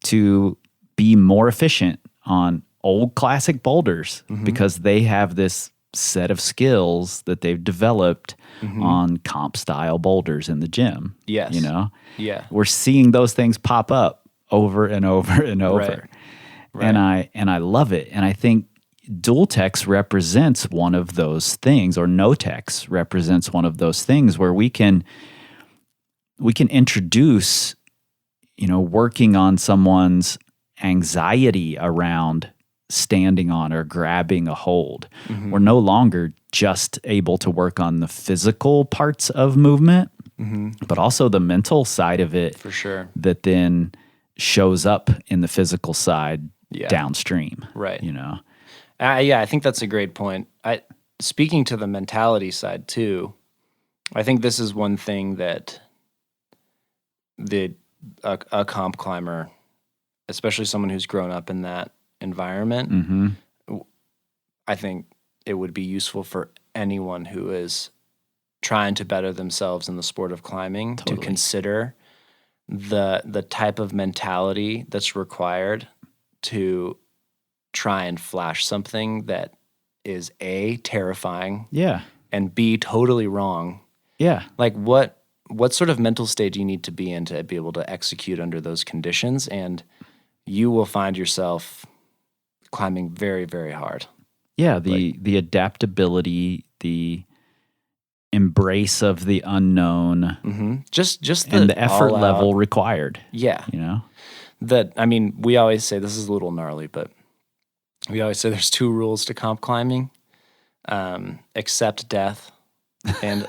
to be more efficient on old classic boulders because they have this set of skills that they've developed on comp style boulders in the gym. Yes. You know? Yeah. We're seeing those things pop up over and over and over. Right. And I love it. And I think dual text represents one of those things, or no text represents one of those things where we can introduce, you know, working on someone's anxiety around standing on or grabbing a hold. We're no longer just able to work on the physical parts of movement, but also the mental side of it For sure. that then shows up in the physical side downstream. Right. You know? Yeah, I think that's a great point. Speaking to the mentality side too, I think this is one thing that a comp climber, especially someone who's grown up in that environment, I think it would be useful for anyone who is trying to better themselves in the sport of climbing to consider the type of mentality that's required to try and flash something that is A, terrifying, Yeah. and B, totally wrong. Yeah. Like what sort of mental state do you need to be in to be able to execute under those conditions? And you will find yourself climbing very, very hard. Yeah. The adaptability, the embrace of the unknown, Mm-hmm. Just and the effort all-out- level required. Yeah. You know? We always say, this is a little gnarly, but we always say there's 2 rules to comp climbing. Accept death and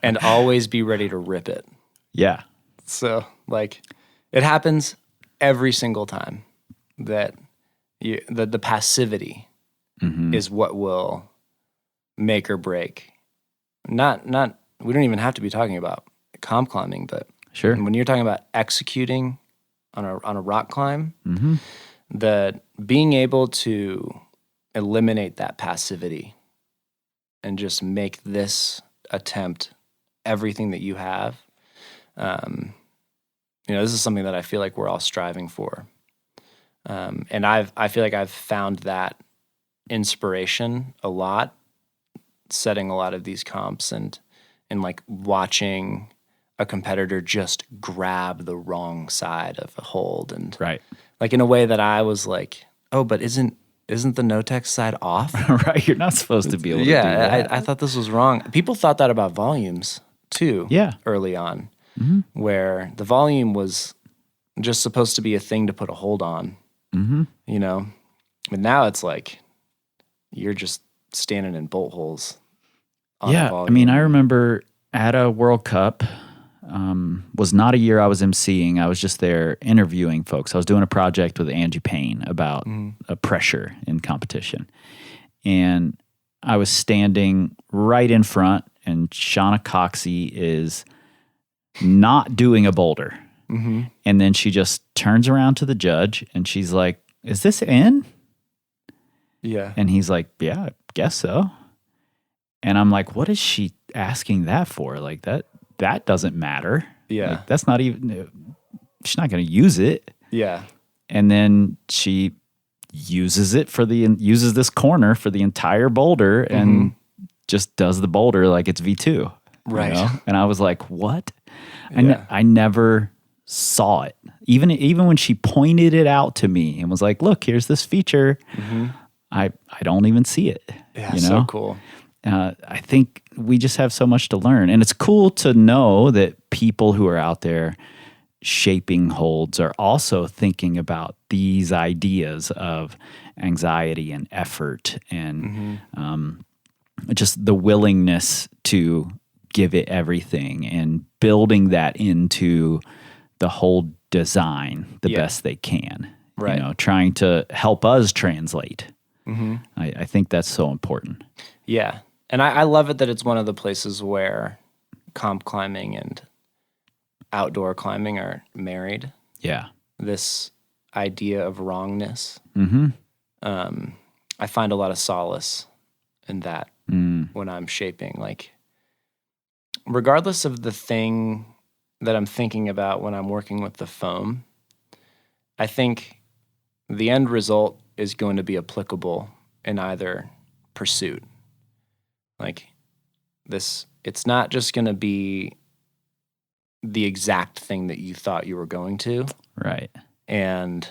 and always be ready to rip it. Yeah. So like it happens every single time that the passivity is what will make or break. Not we don't even have to be talking about comp climbing, but Sure. when you're talking about executing on a rock climb, that being able to eliminate that passivity and just make this attempt everything that you have, this is something that I feel like we're all striving for. And I feel like I've found that inspiration a lot, setting a lot of these comps and like watching a competitor just grab the wrong side of a hold, and Right. like in a way that I was like, oh, but isn't the no-tech side off? Right. You're not supposed to be able to do that. I thought this was wrong. People thought that about volumes too. Yeah. Early on, where the volume was just supposed to be a thing to put a hold on. But now it's like you're just standing in bolt holes. On Yeah. the I volume. mean, I remember at a World Cup, was not a year I was emceeing. I was just there interviewing folks. I was doing a project with Angie Payne about pressure in competition. And I was standing right in front, and Shauna Coxey is not doing a boulder. And then she just turns around to the judge and she's like, "Is this in?" Yeah. And he's like, "Yeah, I guess so." And I'm like, what is she asking that for? Like that doesn't matter. Yeah. Like, that's not even, she's not going to use it. Yeah. And then she uses uses this corner for the entire boulder and just does the boulder like it's V2. Right. And I was like, what? Yeah. I never saw it. Even when she pointed it out to me and was like, look, here's this feature. I don't even see it. Yeah. You know? So cool. I think we just have so much to learn. And it's cool to know that people who are out there shaping holds are also thinking about these ideas of anxiety and effort and just the willingness to give it everything and building that into the whole design the best they can. Right. Trying to help us translate. I think that's so important. Yeah. And I love it that it's one of the places where comp climbing and outdoor climbing are married. Yeah. This idea of wrongness. I find a lot of solace in that when I'm shaping. Like, regardless of the thing that I'm thinking about when I'm working with the foam, I think the end result is going to be applicable in either pursuit. Like it's not just going to be the exact thing that you thought you were going to. Right. And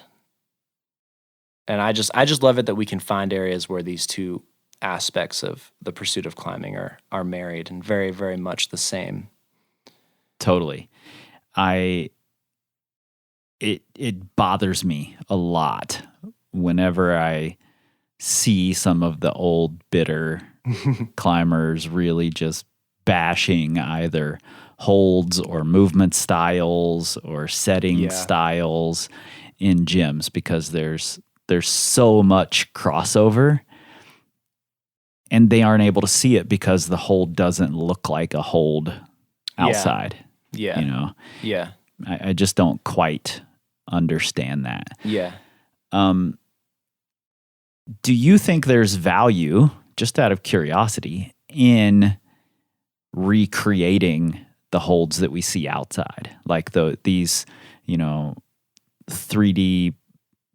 I just love it that we can find areas where these two aspects of the pursuit of climbing are married and very, very much the same. Totally. It bothers me a lot whenever I see some of the old bitter climbers really just bashing either holds or movement styles or setting styles in gyms because there's so much crossover and they aren't able to see it because the hold doesn't look like a hold outside. Yeah. Yeah. I just don't quite understand that. Yeah. Do you think there's value, just out of curiosity, in recreating the holds that we see outside? Like these 3D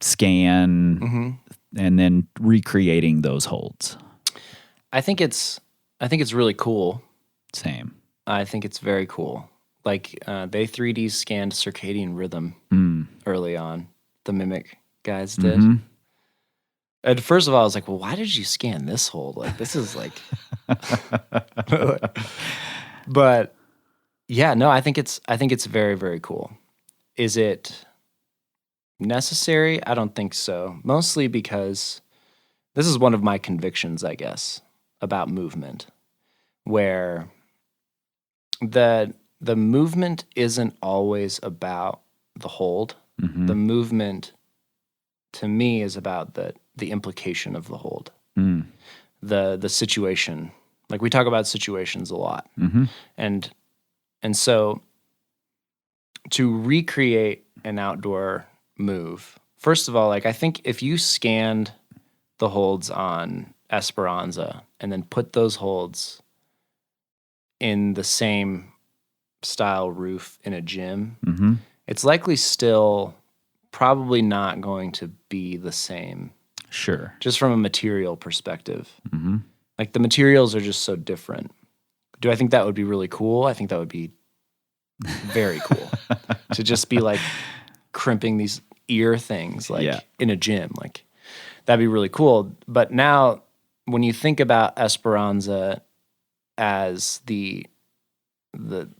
scan, and then recreating those holds. I think it's really cool. Same. I think it's very cool. Like they 3D scanned circadian rhythm early on. The Mimic guys did. And first of all, I was like, well, why did you scan this hold? Like, this is like, but yeah, no, I think it's very, very cool. Is it necessary? I don't think so. Mostly because this is one of my convictions, I guess, about movement, where the movement isn't always about the hold. The movement, to me, is about the implication of the hold, the situation. Like we talk about situations a lot, and so to recreate an outdoor move, first of all, like I think if you scanned the holds on Esperanza and then put those holds in the same style roof in a gym, it's likely still probably not going to be the same. Sure. Just from a material perspective. Like the materials are just so different. Do I think that would be really cool? I think that would be very cool to just be like crimping these ear things like in a gym. Like that'd be really cool. But now when you think about Esperanza as the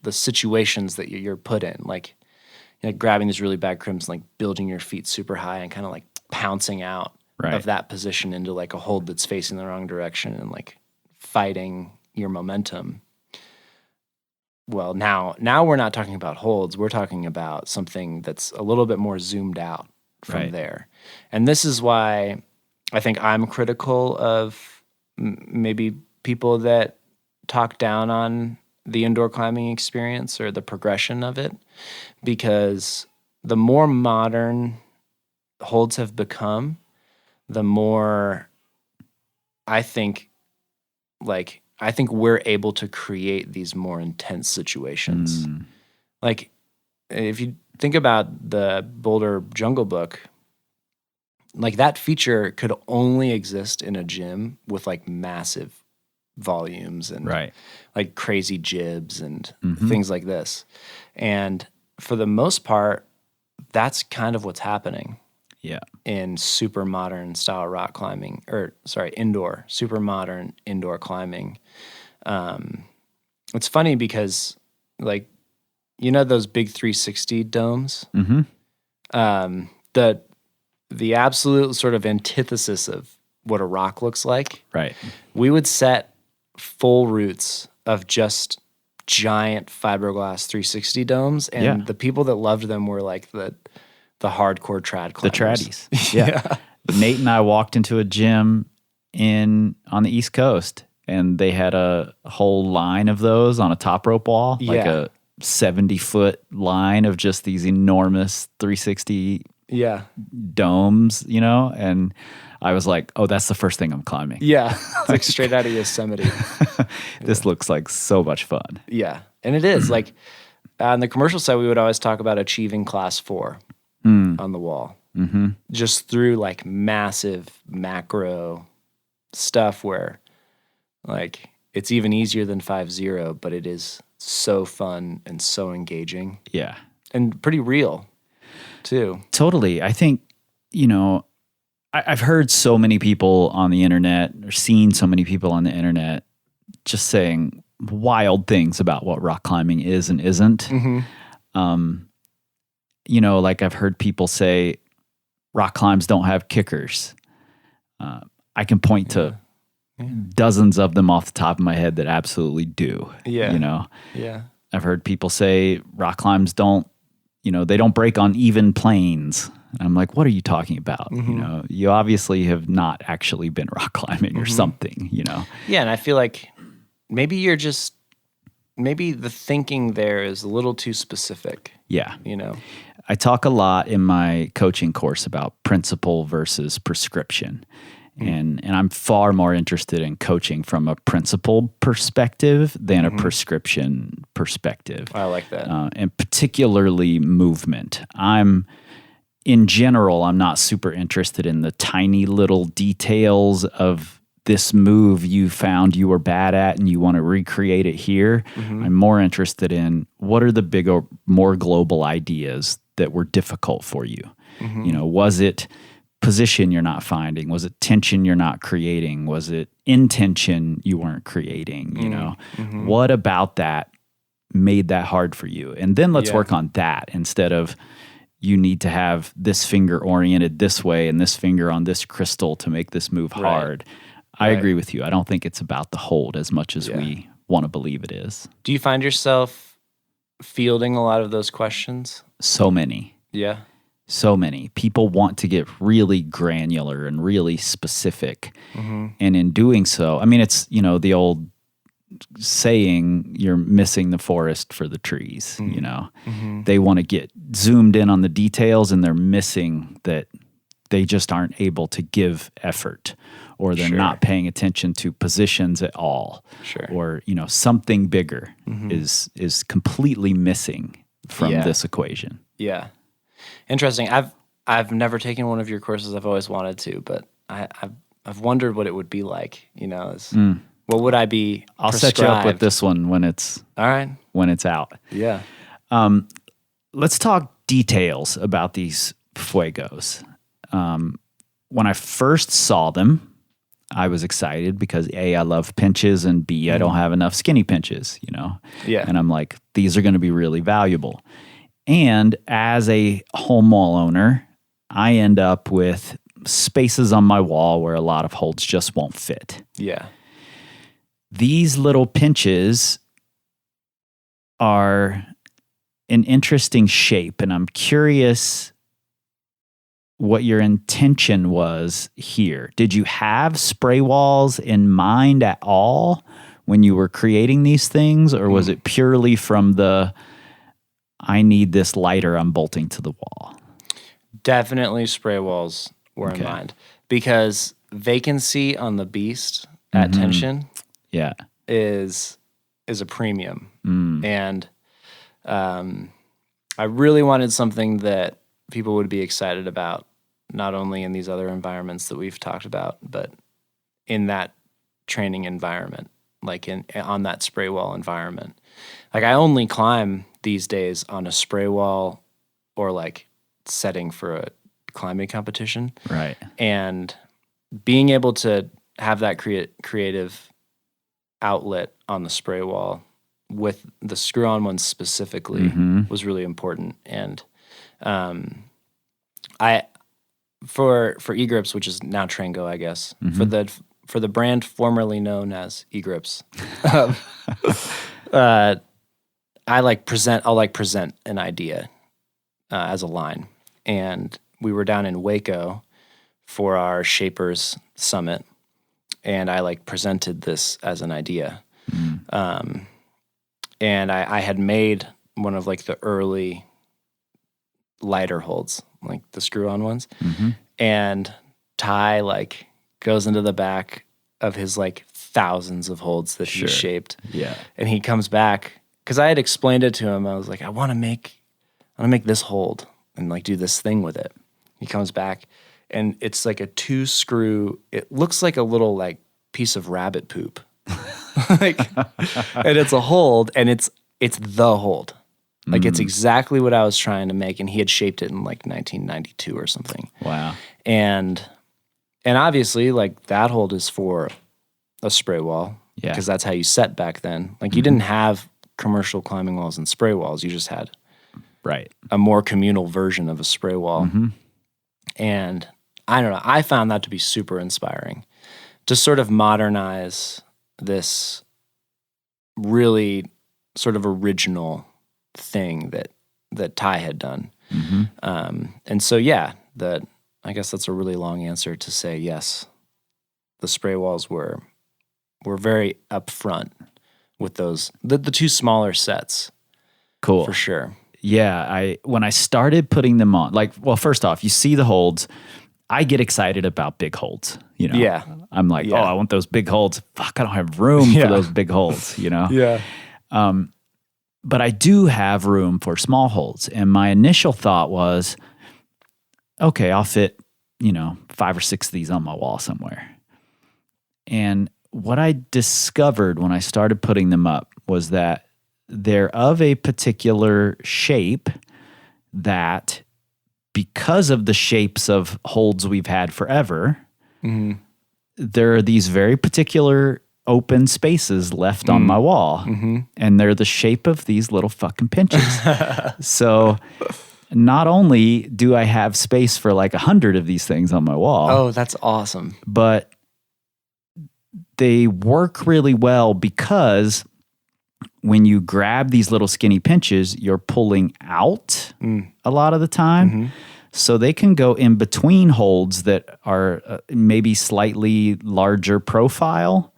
situations that you're put in, like grabbing these really bad crimps, like building your feet super high and kind of like pouncing out of that position into like a hold that's facing the wrong direction and like fighting your momentum. Well, now we're not talking about holds. We're talking about something that's a little bit more zoomed out from there. And this is why I think I'm critical of maybe people that talk down on the indoor climbing experience or the progression of it, because the more modern holds have become, the more I think we're able to create these more intense situations. Like if you think about the Boulder Jungle Book, like that feature could only exist in a gym with like massive volumes and like crazy jibs and things like this. And for the most part, that's kind of what's happening in super modern style rock climbing, super modern indoor climbing. It's funny because like, those big 360 domes, the absolute sort of antithesis of what a rock looks like. Right. We would set full routes of just giant fiberglass 360 domes, and the people that loved them were like the hardcore trad climbers. The tradies. Yeah. Nate and I walked into a gym on the East Coast, and they had a whole line of those on a top rope wall, like a 70-foot line of just these enormous 360 domes, and I was like, oh, that's the first thing I'm climbing. Yeah, it's like straight out of Yosemite. This looks like so much fun. Yeah, and it is. Like on the commercial side, we would always talk about achieving class 4 on the wall, just through like massive macro stuff where like it's even easier than 5.0, but it is so fun and so engaging. Yeah. And pretty real too. Totally. I think, I've heard so many people on the internet or seen so many people on the internet just saying wild things about what rock climbing is and isn't. Like I've heard people say rock climbs don't have kickers. I can point to dozens of them off the top of my head that absolutely do. Yeah. I've heard people say rock climbs don't, they don't break on even planes. I'm like, what are you talking about? You obviously have not actually been rock climbing or something, Yeah, and I feel like maybe the thinking there is a little too specific. Yeah. I talk a lot in my coaching course about principle versus prescription. And I'm far more interested in coaching from a principle perspective than a prescription perspective. I like that. And particularly movement. I'm in general, I'm not super interested in the tiny little details of this move you found you were bad at and you want to recreate it here. I'm more interested in what are the bigger, more global ideas that were difficult for you. You know, was it position you're not finding? Was it tension you're not creating? Was it intention you weren't creating? You know, what about that made that hard for you? And then let's work on that instead of you need to have this finger oriented this way and this finger on this crystal to make this move hard. I agree with you. I don't think it's about the hold as much as we want to believe it is. Do you find yourself fielding a lot of those questions? So many. Yeah. So many. People want to get really granular and really specific. And in doing so, I mean, it's, you know, the old saying, you're missing the forest for the trees, you know. They want to get zoomed in on the details and they're missing that they just aren't able to give effort, or they're not paying attention to positions at all. Or, you know, something bigger is completely missing from this equation. Yeah. Interesting. I've never taken one of your courses. I've always wanted to, but I've wondered what it would be like, you know, what would I be I'll prescribed? set you up with this one when it's all right. When it's out. Yeah. Let's talk details about these Fuegos. When I first saw them, I was excited because A, I love pinches, and B, I don't have enough skinny pinches, you know? Yeah. And I'm like, these are going to be really valuable. And as a home wall owner, I end up with spaces on my wall where a lot of holds just won't fit. Yeah. These little pinches are an interesting shape, and I'm curious what your intention was here. Did you have spray walls in mind at all when you were creating these things, or was it purely from the, I need this lighter, I'm bolting to the wall? Definitely spray walls were in mind, because vacancy on the beast at tension is a premium. And I really wanted something that people would be excited about, not only in these other environments that we've talked about, but in that training environment, like on that spray wall environment. Like, I only climb these days on a spray wall or like setting for a climbing competition. Right. And being able to have that creative outlet on the spray wall with the screw-on ones specifically was really important. And for e-grips, which is now Trango, I guess, for the brand formerly known as e-grips, I'll present an idea as a line. And we were down in Waco for our Shapers Summit, and I presented this as an idea. And I had made one of the early lighter holds, like the screw-on ones. And Ty goes into the back of his thousands of holds that he shaped. Yeah. And he comes back, because I had explained it to him. I was like, I want to make this hold and do this thing with it. He comes back, and it's a 2-screw. It looks like a little piece of rabbit poop. And it's a hold, and it's the hold. It's exactly what I was trying to make, and he had shaped it in 1992 or something. Wow. And obviously that hold is for a spray wall, because that's how you set back then. You didn't have commercial climbing walls and spray walls. You just had a more communal version of a spray wall. And I don't know, I found that to be super inspiring, to sort of modernize this really sort of original thing that Ty had done. And so I guess that's a really long answer to say yes. The spray walls were very upfront with those the 2 smaller sets. Cool. For sure. Yeah, when I started putting them on, first off, you see the holds. I get excited about big holds, you know? Yeah. I'm like, oh, I want those big holds. Fuck, I don't have room for those big holds, you know? Yeah. But I do have room for small holds. And my initial thought was, okay, I'll fit, 5 or 6 of these on my wall somewhere. And what I discovered when I started putting them up was that they're of a particular shape that, because of the shapes of holds we've had forever, there are these very particular open spaces left on my wall. And they're the shape of these little fucking pinches. So not only do I have space for like 100 of these things on my wall. Oh, that's awesome. But they work really well because when you grab these little skinny pinches, you're pulling out a lot of the time. So they can go in between holds that are maybe slightly larger profile.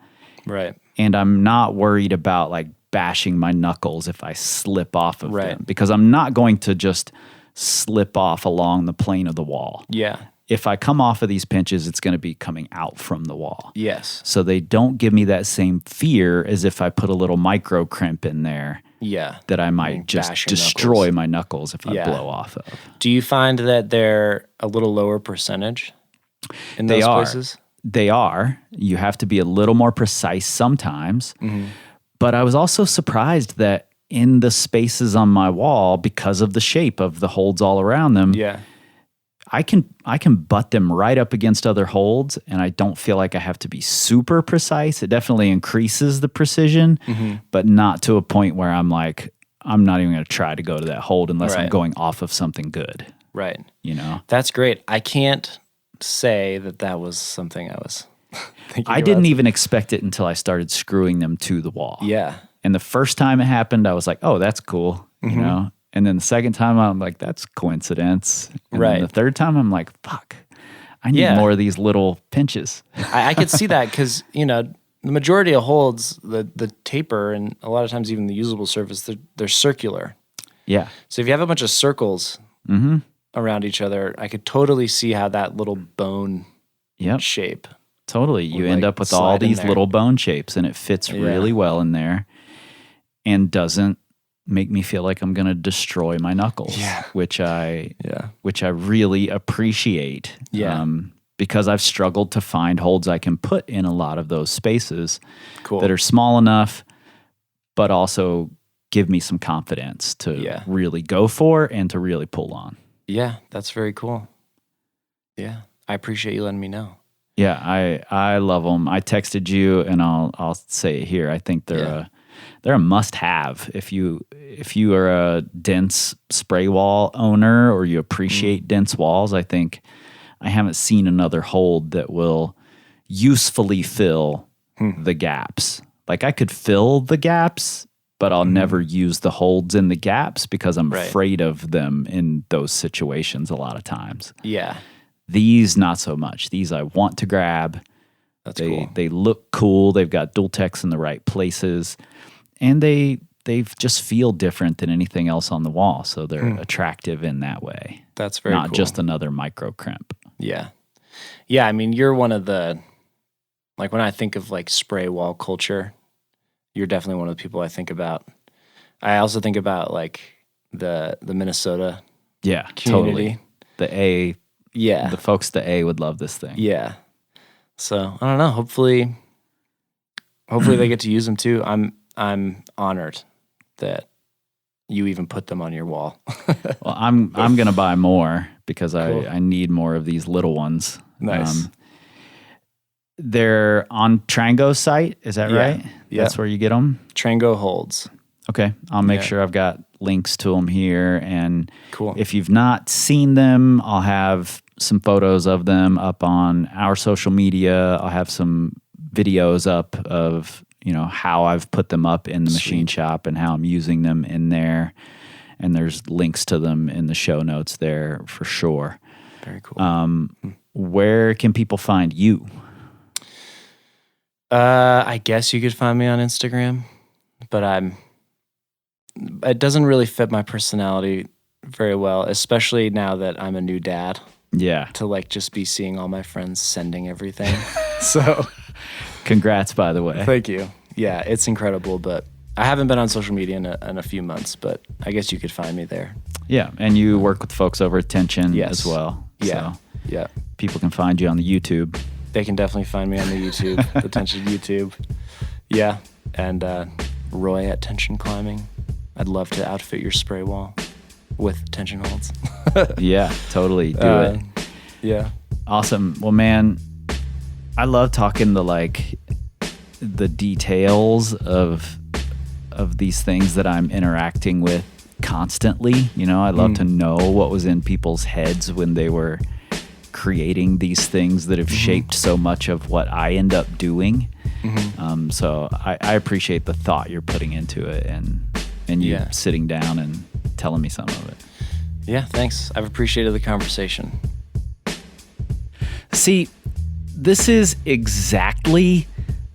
Right. And I'm not worried about like bashing my knuckles if I slip off of them, because I'm not going to just slip off along the plane of the wall. Yeah. If I come off of these pinches, it's going to be coming out from the wall. Yes. So they don't give me that same fear as if I put a little micro crimp in there. Yeah. That I might just destroy my knuckles if I blow off of. Do you find that they're a little lower percentage in those places? They are. You have to be a little more precise sometimes. But I was also surprised that in the spaces on my wall, because of the shape of the holds all around them, I can butt them right up against other holds, and I don't feel like I have to be super precise. It definitely increases the precision, but not to a point where I'm like, I'm not even going to try to go to that hold unless I'm going off of something good. Right. That's great. I can't say that was something I was thinking I didn't even expect it until I started screwing them to the wall. Yeah. And the first time it happened, I was like, oh, that's cool, you know? And then the second time, I'm like, that's coincidence. And then the third time, I'm like, fuck, I need more of these little pinches. I could see that because, the majority of holds, the taper, and a lot of times even the usable surface, they're circular. Yeah. So if you have a bunch of circles around each other, I could totally see how that little bone shape. Totally. You end up with all these little bone shapes, and it fits really well in there and doesn't make me feel like I'm going to destroy my knuckles, which I really appreciate. Because I've struggled to find holds I can put in a lot of those spaces that are small enough, but also give me some confidence to really go for and to really pull on. Yeah, that's very cool. Yeah, I appreciate you letting me know. Yeah, I love them. I texted you, and I'll say it here. I think they're a must-have if you are a dense spray wall owner or you appreciate dense walls. I think I haven't seen another hold that will usefully fill the gaps. Like I could fill the gaps, but I'll never use the holds in the gaps because I'm afraid of them in those situations a lot of times. Yeah. These, not so much. These I want to grab. That's cool. They look cool. They've got dual techs in the right places. And they just feel different than anything else on the wall. So they're attractive in that way. That's very Not cool. just another micro crimp. Yeah. Yeah, I mean, you're one of the, like when I think of like spray wall culture, you're definitely one of the people I think about. I also think about like the Minnesota community. Totally. The A. Yeah. The folks at the A would love this thing. Yeah. So I don't know. Hopefully they get to use them too. I'm honored that you even put them on your wall. Well, I'm gonna buy more because I need more of these little ones. Nice. They're on Trango's site. Is that right? Yeah. That's where you get them. Trango holds. Okay, I'll make sure I've got links to them here. And cool. If you've not seen them, I'll have some photos of them up on our social media. I'll have some videos up of how I've put them up in the machine shop and how I'm using them in there. And there's links to them in the show notes there for sure. Very cool. Where can people find you? I guess you could find me on Instagram, but it doesn't really fit my personality very well, especially now that I'm a new dad. Yeah. To like just be seeing all my friends sending everything. So congrats, by the way. Thank you. Yeah, it's incredible, but I haven't been on social media in a few months, but I guess you could find me there. Yeah, and you work with folks over at Tension as well. Yeah. So Yeah. people can find you on the YouTube. They can definitely find me on the YouTube, the Tension YouTube. Yeah. And Roy at Tension Climbing. I'd love to outfit your spray wall with tension holds. Yeah, totally. Do it. Yeah. Awesome. Well, man, I love talking the details of these things that I'm interacting with constantly. You know, I love to know what was in people's heads when they were creating these things that have shaped so much of what I end up doing. So I appreciate the thought you're putting into it and you sitting down and telling me some of it. Yeah, thanks. I've appreciated the conversation. See, this is exactly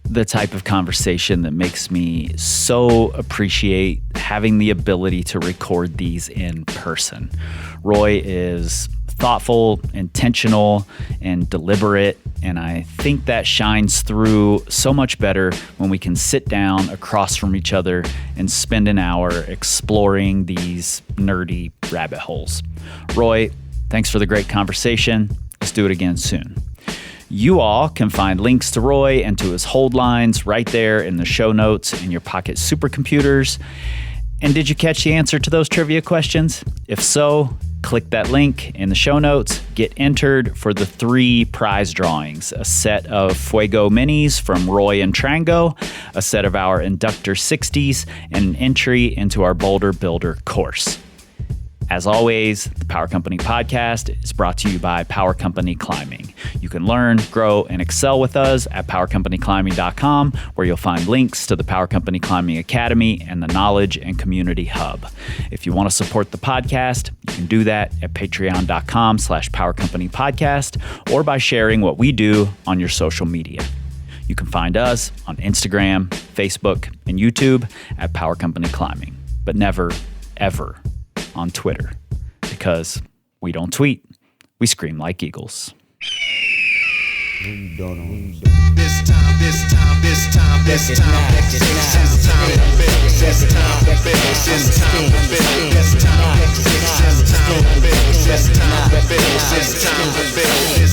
the type of conversation that makes me so appreciate having the ability to record these in person. Roy is thoughtful, intentional, and deliberate, and I think that shines through so much better when we can sit down across from each other and spend an hour exploring these nerdy rabbit holes. Roy, thanks for the great conversation. Let's do it again soon. You all can find links to Roy and to his hold lines right there in the show notes in your pocket supercomputers. And did you catch the answer to those trivia questions? If so, click that link in the show notes, get entered for the 3 prize drawings, a set of Fuego minis from Roy and Trango, a set of our Inductor 60s, and an entry into our Boulder Builder course. As always, the Power Company Podcast is brought to you by Power Company Climbing. You can learn, grow, and excel with us at powercompanyclimbing.com, where you'll find links to the Power Company Climbing Academy and the Knowledge and Community Hub. If you want to support the podcast, you can do that at patreon.com/powercompanypodcast or by sharing what we do on your social media. You can find us on Instagram, Facebook, and YouTube at Power Company Climbing, but never, ever on Twitter, because we don't tweet, we scream like eagles. We don't know. This time, this time, this time, this time, this time, this time, this time, this time, this time, this time, power, this time to build power, this time to build power, this time to build power.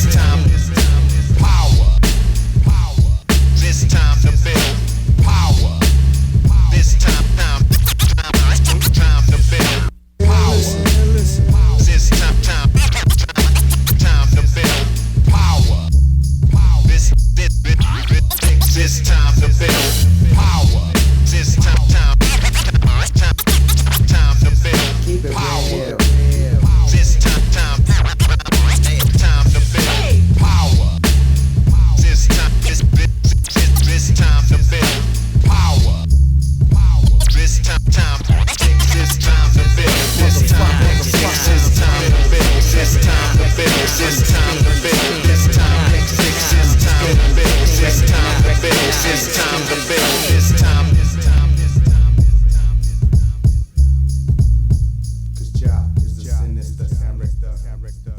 This time to build power. This time to build power. This time to build power. This time to build power. This time to build. This time to build. This time to build. This time to build. This time to build. This time to build. This time to build. This time to build. This time. Cause Jah is the sinister character.